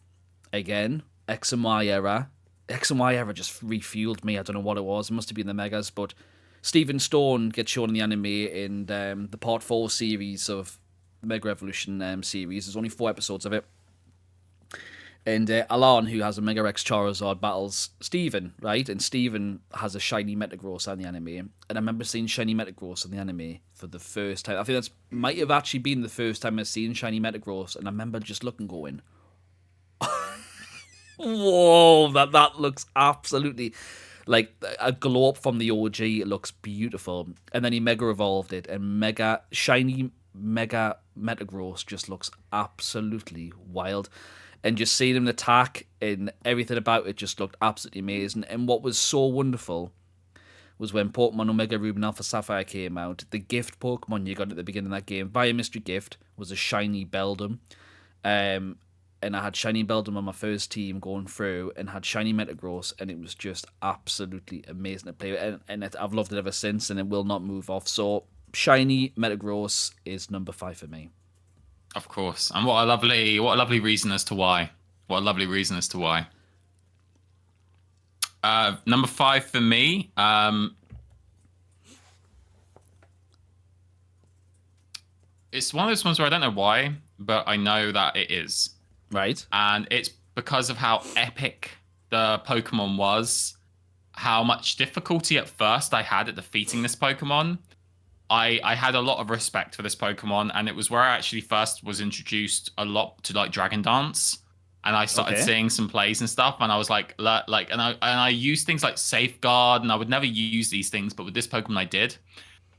again, X and Y era. X and Y era just refueled me. I don't know what it was. It must have been the Megas, but Stephen Stone gets shown in the anime in the Part 4 series of Mega Evolution series. There's only 4 episodes of it. And Alan, who has a Mega X Charizard, battles Steven, right? And Steven has a shiny Metagross in the anime. And I remember seeing shiny Metagross in the anime for the first time. I think that might have actually been the first time I've seen shiny Metagross. And I remember just looking, going, whoa, that looks absolutely like a glow up from the OG. It looks beautiful. And then he Mega Evolved it, and shiny Mega Metagross just looks absolutely wild. And just seeing him attack and everything about it just looked absolutely amazing. And what was so wonderful was when Pokemon Omega Ruby and Alpha Sapphire came out, the gift Pokemon you got at the beginning of that game, via mystery gift, was a shiny Beldum. And I had shiny Beldum on my first team going through, and had shiny Metagross, and it was just absolutely amazing to play with. And I've loved it ever since, and it will not move off. So shiny Metagross is number 5 for me. Of course. And what a lovely reason as to why. What a lovely reason as to why. Number 5 for me. It's one of those ones where I don't know why, but I know that it is. Right. And it's because of how epic the Pokemon was, how much difficulty at first I had at defeating this Pokemon. I had a lot of respect for this Pokemon, and it was where I actually first was introduced a lot to like Dragon Dance. and I started Okay. seeing some plays and stuff, and I was and I used things like Safeguard, and I would never use these things, but with this Pokemon I did.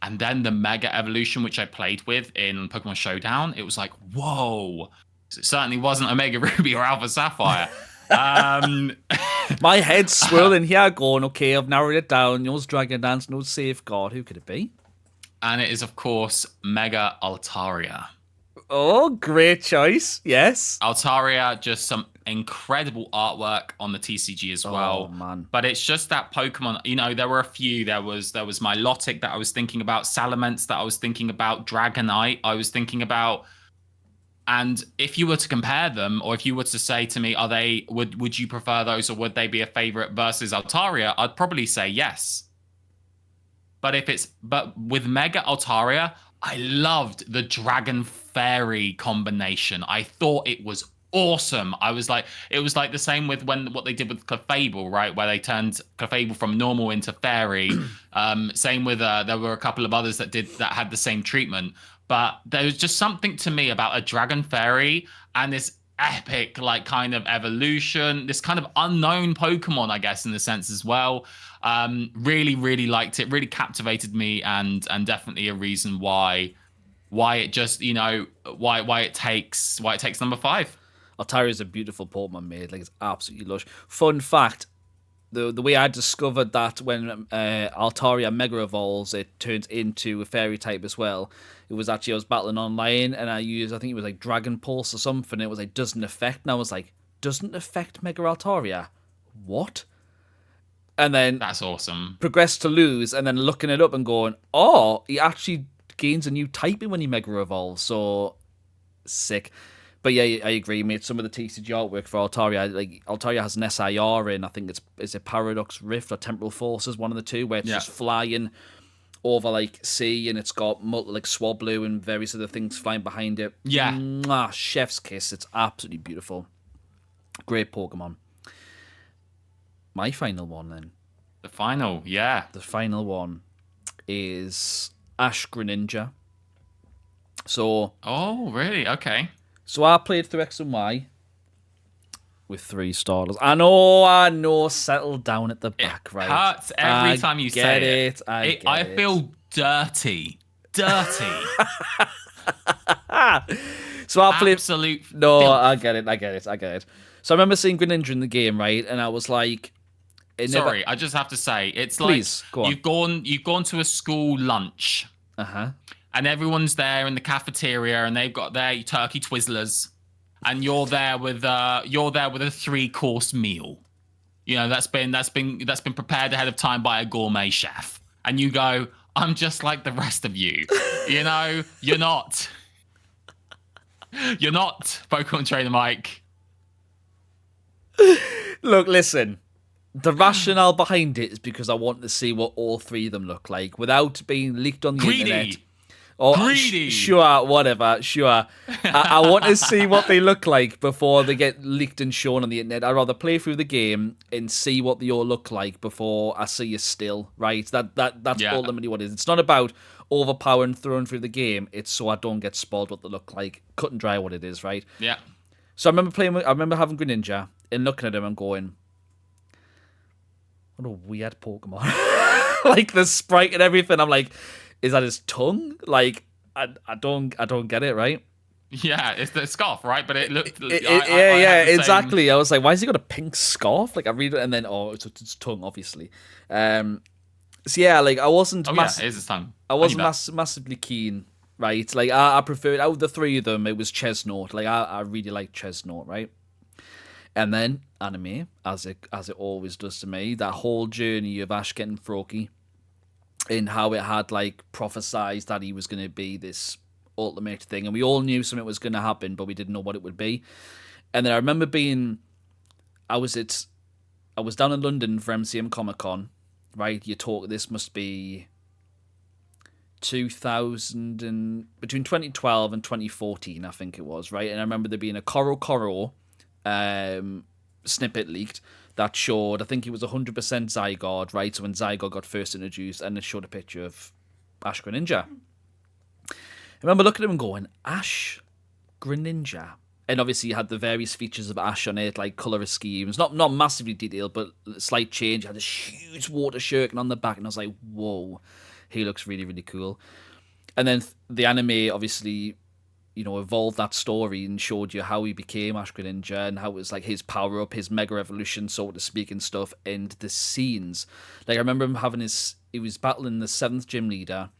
And then the Mega Evolution, which I played with in Pokemon Showdown, it was like, whoa. It certainly wasn't Omega Ruby or Alpha Sapphire. My head's swirling here, going, okay, I've narrowed it down. No Dragon Dance, no Safeguard. Who could it be? And it is, of course, Mega Altaria. Oh, great choice. Yes. Altaria, just some incredible artwork on the TCG as well. Oh, man. But it's just that Pokemon, you know, there were a few. There was Milotic that I was thinking about, Salamence that I was thinking about, Dragonite I was thinking about. And if you were to compare them, or if you were to say to me, would you prefer those, or would they be a favorite versus Altaria? I'd probably say yes. But with Mega Altaria, I loved the Dragon Fairy combination. I thought it was awesome. It was like the same with what they did with Clefable, right? Where they turned Clefable from normal into fairy. Same with there were a couple of others that had the same treatment. But there was just something to me about a Dragon Fairy and this epic, like, kind of evolution, this kind of unknown Pokemon, I guess, in the sense as well. Really, really liked it. Really captivated me, and definitely a reason why it just, you know, why it takes number 5. Altaria is a beautiful Pokemon made. Like, it's absolutely lush. Fun fact. The way I discovered that when Altaria Mega Evolves, it turns into a fairy type as well. It was actually, I was battling online, and I think it was like Dragon Pulse or something. It was like, doesn't affect. And I was like, doesn't affect Mega Altaria? What? And then That's awesome. Progressed to lose, and then looking it up and going, oh, he actually gains a new typing when he Mega Evolves. So sick. But yeah, I agree, mate. Some of the TCG artwork for Altaria, like, Altaria has an SIR in, I think it's a Paradox Rift or Temporal Forces, one of the two, where it's just flying over, like, sea, and it's got like Swablu and various other things flying behind it. Yeah. Mwah, chef's kiss. It's absolutely beautiful. Great Pokemon. My final one, then. The final, yeah. The final one is Ash-Greninja. So. Oh, really? Okay. So I played through X and Y with 3 starters. I know, settle down at the back, it right? Hurts every time you say it. I feel dirty. Dirty. So I played... Absolute No, filth. I get it. So I remember seeing Greninja in the game, right? And I was like... Sorry, I just have to say, it's Please, like go on. you've gone to a school lunch. Uh-huh. And everyone's there in the cafeteria, and they've got their turkey Twizzlers, and you're there with a 3-course meal. You know, that's been prepared ahead of time by a gourmet chef. And you go, I'm just like the rest of you. You know, you're not. You're not Pokemon Trainer Mike. Look, listen. The rationale behind it is because I want to see what all 3 of them look like without being leaked on the internet. Or Greedy. Sure, whatever, sure. I want to see what they look like before they get leaked and shown on the internet. I'd rather play through the game and see what they all look like before I see a still, right? That's ultimately what it is. It's not about overpowering, throwing through the game. It's so I don't get spoiled what they look like. Cut and dry what it is, right? Yeah. So I remember having Greninja and looking at him and going, what a weird Pokemon. Like the sprite and everything. I'm like, is that his tongue? Like, I don't get it, right? Yeah, it's the scarf, right? But it looked... exactly. I was like, why has he got a pink scarf? Like, I read it, and then, it's his tongue, obviously. So, yeah, like, I wasn't... it is his tongue. I wasn't massively keen, right? Like, I preferred... Out of the 3 of them, it was Chestnut. Like, I really liked Chestnut, right? And then, anime, as it always does to me, that whole journey of Ash getting Froakie, in how it had, like, prophesized that he was going to be this ultimate thing, and we all knew something was going to happen, but we didn't know what it would be. And then I remember I was down in London for MCM Comic Con, right? This must be 2000 and between 2012 and 2014, I think it was, right? And I remember there being a Koro snippet leaked that showed, I think it was 100% Zygarde, right? So when Zygarde got first introduced, and it showed a picture of Ash-Greninja. I remember looking at him and going, Ash-Greninja. And obviously you had the various features of Ash on it, like colour schemes, not massively detailed, but slight change. You had this huge water shuriken on the back, and I was like, whoa, he looks really, really cool. And then the anime obviously, evolved that story and showed you how he became Ash-Greninja and how it was like his power up, his mega evolution, so to speak, and stuff. And the scenes, like I remember him having he was battling the 7th gym leader,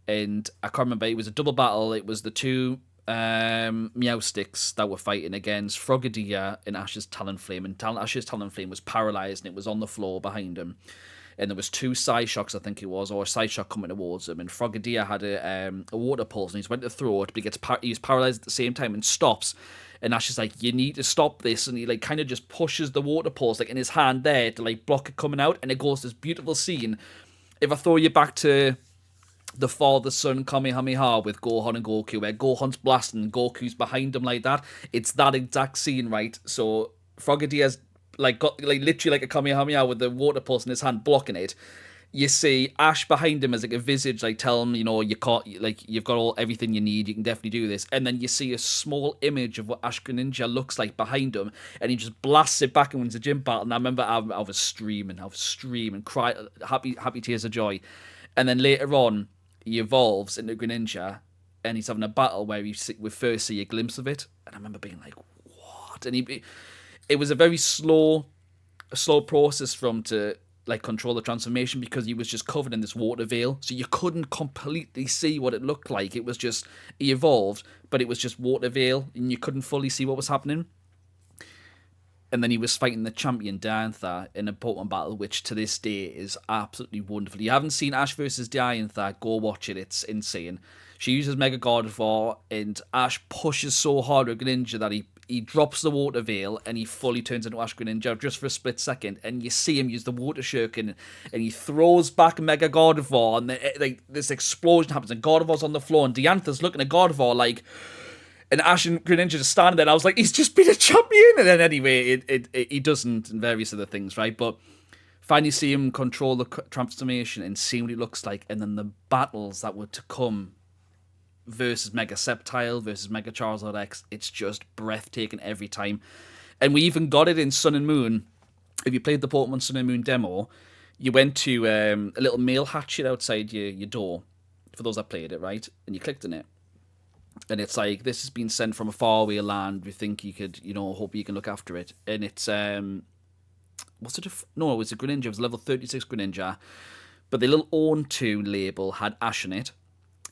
and I can't remember, it was a double battle. It was the two Meowsticks that were fighting against Frogadier and Ash's Talonflame, and Ash's Talonflame was paralyzed and it was on the floor behind him. And there was 2 Psyshocks, I think it was, or a Psyshock coming towards him. And Frogadier had a water pulse, and he's went to throw it, but he's paralyzed at the same time and stops. And Ash is like, you need to stop this. And he like kind of just pushes the water pulse like in his hand there to like block it coming out. And it goes this beautiful scene. If I throw you back to the father-son Kamehameha with Gohan and Goku, where Gohan's blasting and Goku's behind him like that, it's that exact scene, right? So Frogadier's got literally like a Kamehameha with the water pulse in his hand blocking it. You see Ash behind him as like a visage, like tell him, you can't, like you've got everything you need, you can definitely do this. And then you see a small image of what Ash-Greninja looks like behind him, and he just blasts it back and wins the gym battle. And I remember I was screaming, cry, happy tears of joy. And then later on, he evolves into Greninja, and he's having a battle where we first see a glimpse of it. And I remember being like, what? And it was a very slow process for him to like control the transformation, because he was just covered in this water veil, so you couldn't completely see what it looked like. It was just, he evolved, but it was just water veil, and you couldn't fully see what was happening. And then he was fighting the champion Diantha in a Pokemon battle, which to this day is absolutely wonderful. If you haven't seen Ash versus Diantha, go watch it. It's insane. She uses Mega Gardevoir, and Ash pushes so hard with Greninja that he drops the water veil and he fully turns into Ash Greninja just for a split second. And you see him use the water shuriken, and he throws back Mega Gardevoir, and this explosion happens, and Gardevoir's on the floor, and Diantha's looking at Gardevoir like... And Ash and Greninja just standing there, and I was like, he's just been a champion! And then anyway, he doesn't, and various other things, right? But finally see him control the transformation and see what he looks like, and then the battles that were to come versus Mega Sceptile, versus Mega Charizard X, it's just breathtaking every time. And we even got it in Sun and Moon. If you played the Pokemon Sun and Moon demo, you went to a little mail hatchet outside your door, for those that played it, right? And you clicked on it. And it's like, this has been sent from a faraway land. We think you could, hope you can look after it. And it's, what's it? No, it was a Greninja. It was a level 36 Greninja. But the little Own 2 label had Ash in it.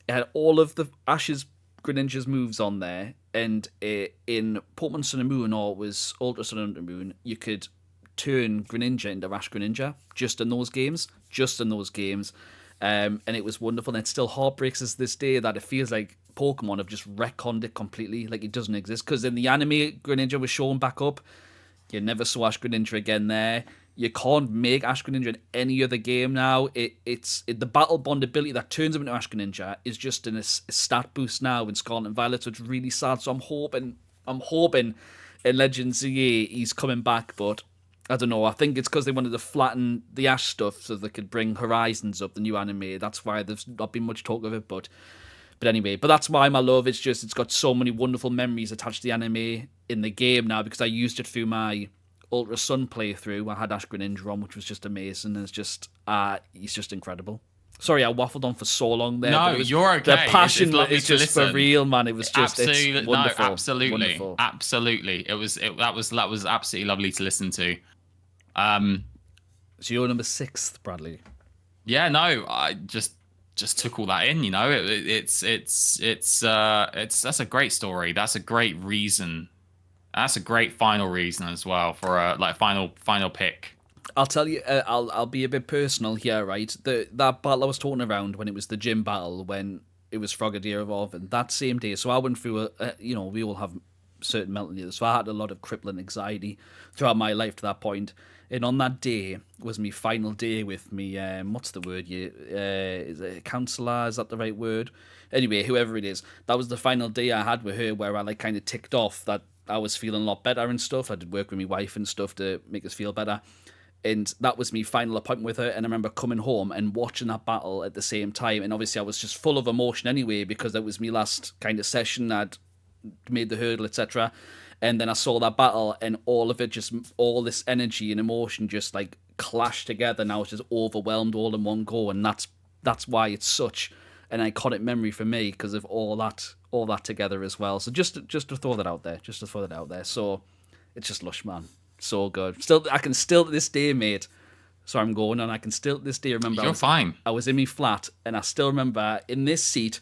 It had all of the Ash's Greninja's moves on there. And in Pokemon Sun and Moon, or it was Ultra Sun and Moon, you could turn Greninja into Ash Greninja just in those games. And it was wonderful. And it still heartbreaks us this day that it feels like Pokemon have just retconned it completely, like it doesn't exist. Because in the anime, Greninja was shown back up. You never saw Ash Greninja again there. You can't make Ash Greninja in any other game now. It's the battle bond ability that turns him into Ash Greninja is just in a stat boost now in Scarlet and Violet, so it's really sad. So I'm hoping in Legends ZA he's coming back, but I don't know. I think it's because they wanted to flatten the Ash stuff so they could bring Horizons up, the new anime. That's why there's not been much talk of it, but anyway, that's why my love. It's got so many wonderful memories attached to the anime in the game now, because I used it through my Ultra Sun playthrough. I had Ash Greninja on, which was just amazing. It's just, he's just incredible. Sorry, I waffled on for so long there. No, you're okay. The passion it's is just for real, man. It was just absolutely, it's wonderful. No, absolutely, wonderful. Absolutely. That was absolutely lovely to listen to. So you're number 6th, Bradley. Yeah, no, I just took all that in. It's that's a great story. That's a great reason. That's a great final reason as well for a final pick. I'll tell you, I'll be a bit personal here, right? That battle I was talking around when it was the gym battle, when it was Frogadier evolving, that same day. So I went through we all have certain mental illness, so I had a lot of crippling anxiety throughout my life to that point. And on that day was my final day with me, what's the word? Is it a counsellor? Is that the right word? Anyway, whoever it is, that was the final day I had with her, where I kind of ticked off that I was feeling a lot better and stuff. I did work with my wife and stuff to make us feel better. And that was my final appointment with her. And I remember coming home and watching that battle at the same time. And obviously I was just full of emotion anyway, because that was my last kind of session. I'd made the hurdle, etc. And then I saw that battle, and all this energy and emotion just like clashed together. Now it's just overwhelmed all in one go, and that's why it's such an iconic memory for me, because of all that together as well. So just to throw that out there, So it's just lush, man. So good. I can still to this day, mate. Sorry, I'm going on. I can still to this day remember. You're fine. I was in my flat, and I still remember in this seat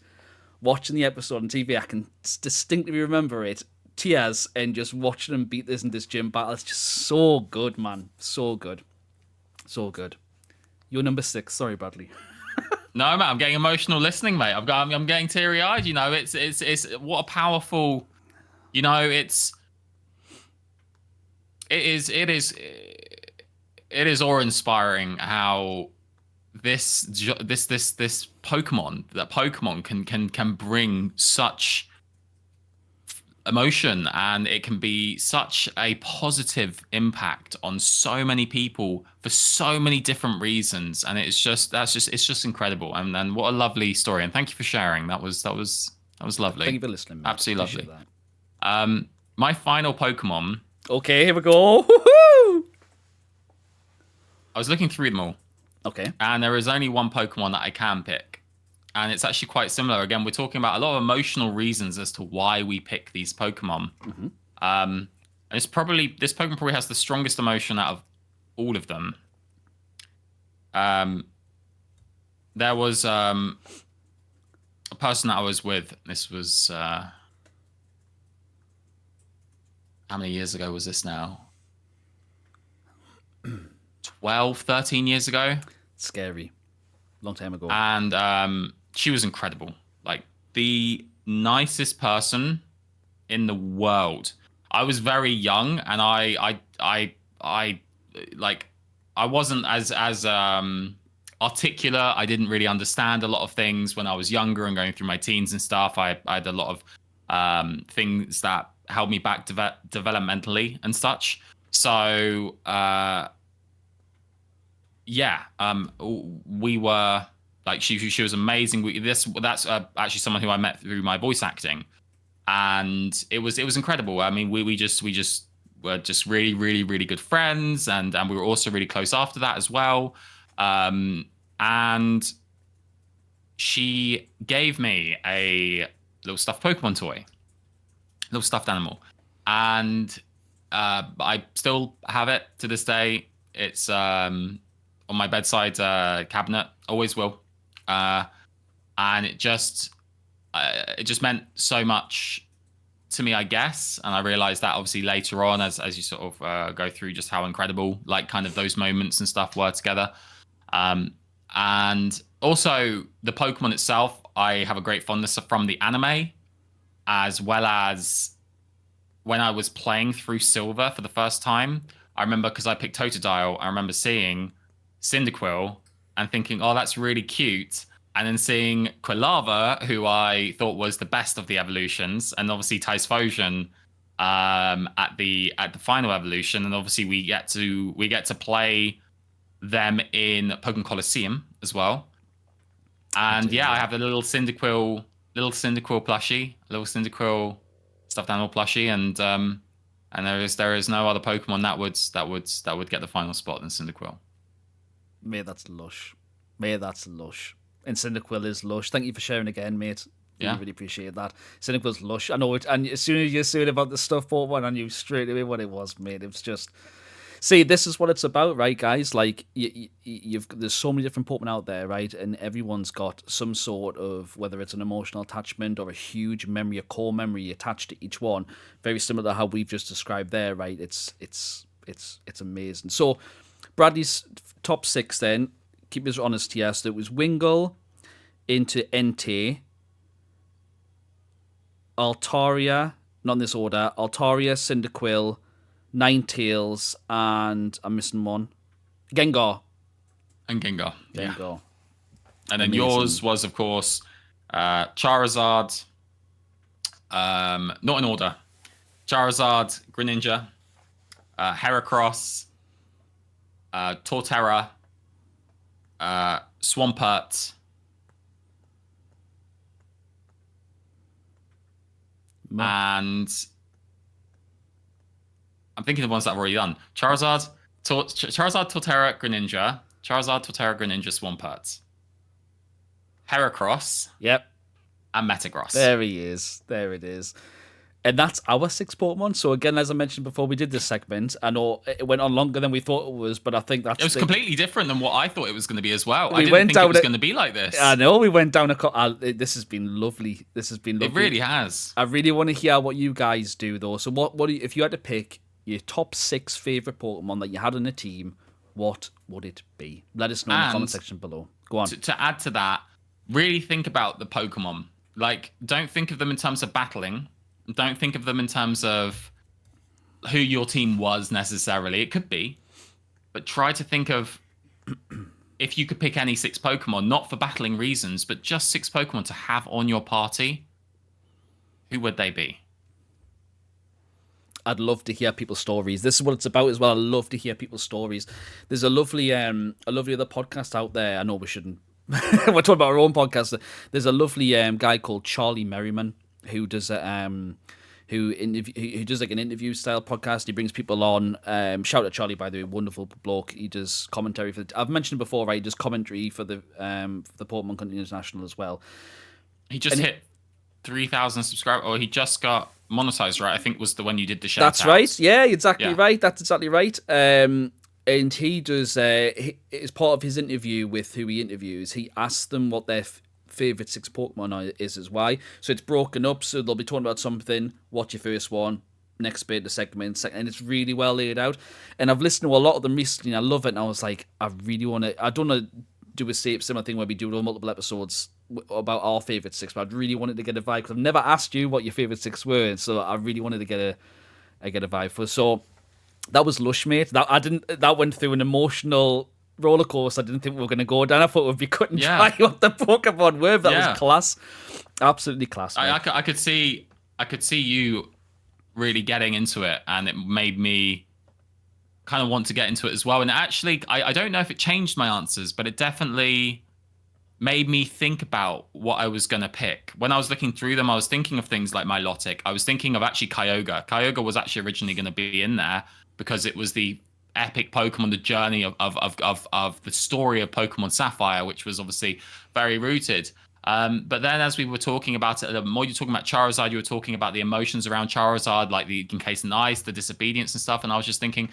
watching the episode on TV. I can distinctly remember it. Tears, and just watching them beat this in this gym battle. It's just so good, man. So good. So good. You're number 6. Sorry, Bradley. No, man, I'm getting emotional listening, mate. I'm getting teary eyed. You know, it's what a powerful. You know, it is awe inspiring how this Pokemon can bring such emotion, and it can be such a positive impact on so many people for so many different reasons, and it's just incredible. And what a lovely story, and thank you for sharing. That was lovely. Thank you for listening, mate. Absolutely lovely. My final Pokemon. Okay, here we go. Woo-hoo! I was looking through them all. Okay. And there is only one Pokemon that I can pick. And it's actually quite similar. Again, we're talking about a lot of emotional reasons as to why we pick these Pokemon. Mm-hmm. And this Pokemon probably has the strongest emotion out of all of them. There was a person that I was with. This was how many years ago was this now? 12, 13 years ago. Scary. Long time ago. And she was incredible. Like, the nicest person in the world. I was very young, and I wasn't as articulate. I didn't really understand a lot of things when I was younger and going through my teens and stuff. I had a lot of things that held me back developmentally and such. So we were like, she was amazing. That's actually someone who I met through my voice acting, and it was incredible. I mean, we just were just really, really, really good friends, and we were also really close after that as well. And she gave me a little stuffed Pokemon toy, little stuffed animal, and I still have it to this day. It's on my bedside cabinet, always will, and it just meant so much to me, I guess. And I realized that obviously later on, as you sort of go through just how incredible, like, kind of those moments and stuff were together. And also the Pokemon itself, I have a great fondness from the anime, as well as when I was playing through Silver for the first time. I remember, because I picked Totodile, I remember seeing Cyndaquil and thinking, oh, that's really cute. And then seeing Quilava, who I thought was the best of the evolutions, and obviously Typhlosion at the final evolution. And obviously we get to play them in Pokemon Coliseum as well. And I have a little Cyndaquil plushie, a little Cyndaquil stuffed animal plushie, and there is no other Pokemon that would get the final spot than Cyndaquil. Mate, that's lush. And Cyndaquil is lush. Thank you for sharing again, mate. Really appreciate that. Cyndaquil's lush. I know it, and as soon as you said about the stuff Pokemon, I knew straight away what it was, mate. It was just. See, this is what it's about, right, guys? Like, there's so many different Pokemon out there, right? And everyone's got some sort of, whether it's an emotional attachment or a huge memory, a core memory attached to each one. Very similar to how we've just described there, right? It's amazing. So, Bradley's top 6 then, keep us honest here. So it was Wingull into Entei, Altaria, not in this order, Altaria, Cyndaquil, Ninetales, and I'm missing one. Gengar. And Gengar. Yeah. And then yours was, of course, Charizard. Not in order. Charizard, Greninja, Heracross, Torterra, Swampert. and I'm thinking of ones that I've already done. Charizard, Torterra, Greninja. Charizard, Torterra, Greninja, Swampert. Heracross. Yep. And Metagross. There he is. There it is. And that's our 6 Pokemon. So again, as I mentioned before, we did this segment. I know it went on longer than we thought it was, but I think that's... It was completely different than what I thought it was going to be as well. We I didn't went think down it was going to be like this. I know, we went down this has been lovely. This has been lovely. It really has. I really want to hear what you guys do, though. So if you had to pick your top 6 favourite Pokemon that you had in a team, what would it be? Let us know in the comment section below. Go on. To add to that, really think about the Pokemon. Like, don't think of them in terms of battling. Don't think of them in terms of who your team was necessarily. It could be. But try to think of if you could pick any 6 Pokemon, not for battling reasons, but just 6 Pokemon to have on your party, who would they be? I'd love to hear people's stories. This is what it's about as well. I love to hear people's stories. There's a lovely other podcast out there. I know we shouldn't. We're talking about our own podcast. There's a lovely guy called Charlie Merriman who does who does like an interview style podcast. He brings people on. Shout out Charlie, by the way, wonderful bloke. He does commentary for. I've mentioned it before, right? He does commentary for the Pokemon Country International as well. He just hit 3,000 subscribers, or he just got monetized, right? I think was the one you did the shout That's out. right. Yeah, exactly right. That's exactly right. And he does. As part of his interview with who he interviews, he asks them what their favorite 6 Pokemon is as why. So it's broken up. So they'll be talking about something. What's your first one? Next bit, the segment, and it's really well laid out. And I've listened to a lot of them recently, and I love it. And I was like, I really want to. I don't want to do a similar thing where we do multiple episodes about our favorite 6, but I really wanted to get a vibe because I've never asked you what your favorite 6 were, and so I really wanted to get a vibe for. So that was lush, mate. That went through an emotional roller coaster. I didn't think we were going to go down. I thought we'd be cutting dry what the Pokemon were. But that was class, absolutely class. I could see you really getting into it, and it made me kind of want to get into it as well. And actually, I don't know if it changed my answers, but it definitely made me think about what I was going to pick. When I was looking through them, I was thinking of things like Milotic. I was thinking of actually Kyogre. Kyogre was actually originally going to be in there because it was the epic Pokemon, the journey of the story of Pokemon Sapphire, which was obviously very rooted. But then as we were talking about it, the more you're talking about Charizard, you were talking about the emotions around Charizard, like the encased in ice, the disobedience and stuff. And I was just thinking,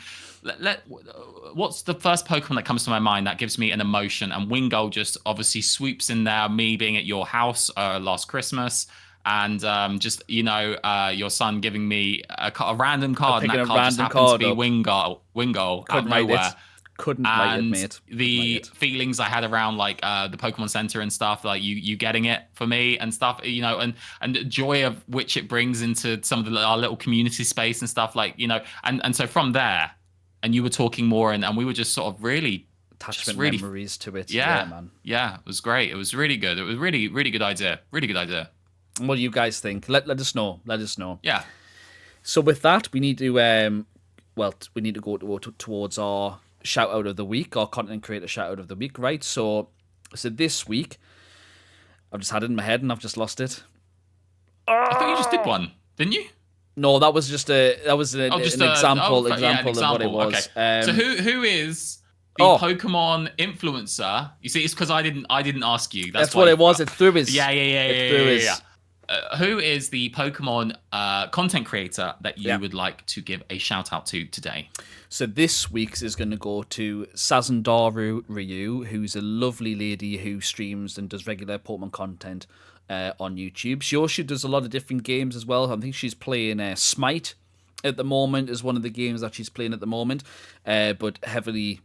what's the first Pokemon that comes to my mind that gives me an emotion? And Wingull just obviously swoops in there, me being at your house last Christmas. And just, your son giving me a random card, and that card just happened to be Wingull out of nowhere. Couldn't write it, mate. The feelings I had around like the Pokemon Center and stuff, like you getting it for me and stuff, and the joy of which it brings into some of our little community space and stuff, like, and so from there, and you were talking more, and we were just sort of really attachment memories to it. Yeah, man. Yeah, it was great. It was really good. It was really, really good idea. Really good idea. What do you guys think? Let us know. Let us know. Yeah. So with that, we need to go towards our shout out of the week, our content creator shout out of the week, right? So this week, I've just had it in my head and I've just lost it. I thought you just did one, didn't you? No, that was just an example of what it was. Okay. So who is the Pokemon influencer? You see, it's because I didn't ask you. That's what it was. It threw his. Yeah. Who is the Pokemon content creator that you would like to give a shout out to today? So this week's is going to go to Sazandaru Ryu, who's a lovely lady who streams and does regular Pokemon content on YouTube. She also does a lot of different games as well. I think she's playing Smite at the moment, is one of the games that she's playing at the moment, but heavily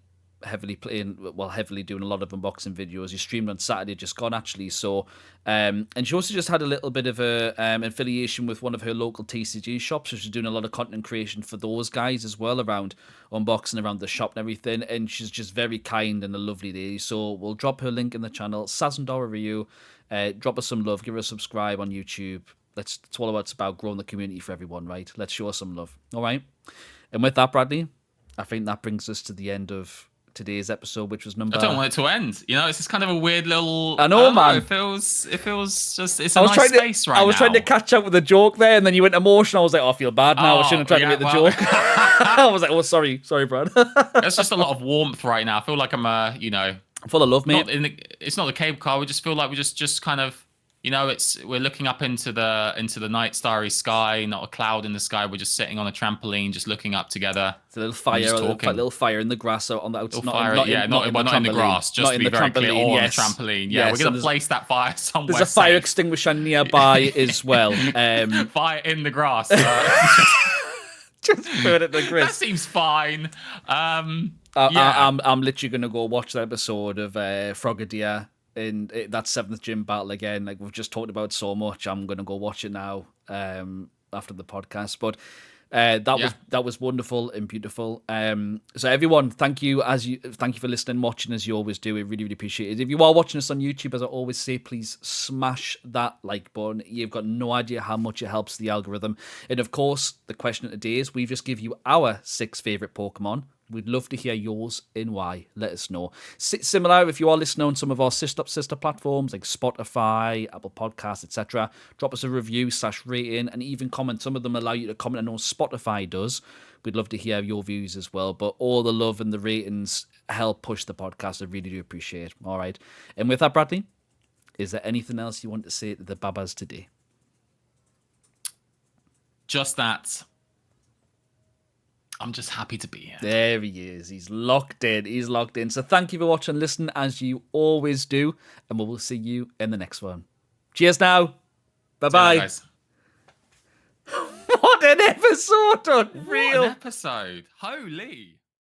doing a lot of unboxing videos. He streamed on Saturday just gone, actually. So and she also just had a little bit of a affiliation with one of her local TCG shops, so she's doing a lot of content creation for those guys as well, around unboxing around the shop and everything. And she's just very kind and a lovely lady. So we'll drop her link in the channel, Sazandaru Ryu. Drop us some love, give her a subscribe on YouTube. It's all about growing the community for everyone, right? Let's show her some love. All right. And with that, Bradley, I think that brings us to the end of today's episode, which was number. I don't want it to end. You know, it's just kind of a weird little. I know, man. It feels just. It's a nice space right now. I was trying to catch up with the joke there, and then you went emotional. I was like, I feel bad now. I shouldn't have tried to make the joke. I was like, sorry, Brad. There's just a lot of warmth right now. I feel like I'm, full of love, mate. It's not the cable car. We just feel like we just kind of. We're looking up into the night starry sky, not a cloud in the sky. We're just sitting on a trampoline, just looking up together. It's a little fire in the grass out on the outside. Not in the grass, just to be very clear, or on the trampoline. Yeah, we're going to place that fire somewhere. There's a fire extinguisher nearby as well. Fire in the grass. Just put it in the grass. That seems fine. I'm literally going to go watch the episode of Frogadier. In that 7th gym battle again, like we've just talked about so much, I'm gonna go watch it now after the podcast. But that was wonderful and beautiful. So everyone, thank you for listening, watching as you always do. We really, really appreciate it. If you are watching us on YouTube, as I always say, please smash that like button. You've got no idea how much it helps the algorithm. And of course, the question of the day is, we just give you our 6 favorite Pokemon. We'd love to hear yours and why. Let us know. Similar, if you are listening on some of our sister platforms like Spotify, Apple Podcasts, etc., drop us a review / rating and even comment. Some of them allow you to comment. I know Spotify does. We'd love to hear your views as well. But all the love and the ratings help push the podcast. I really do appreciate it. All right. And with that, Bradley, is there anything else you want to say to the Babas today? Just that. I'm just happy to be here. There he is. He's locked in. So thank you for watching and listening as you always do. And we will see you in the next one. Cheers now. Bye-bye. Guys. What an episode, unreal. What an episode. Holy.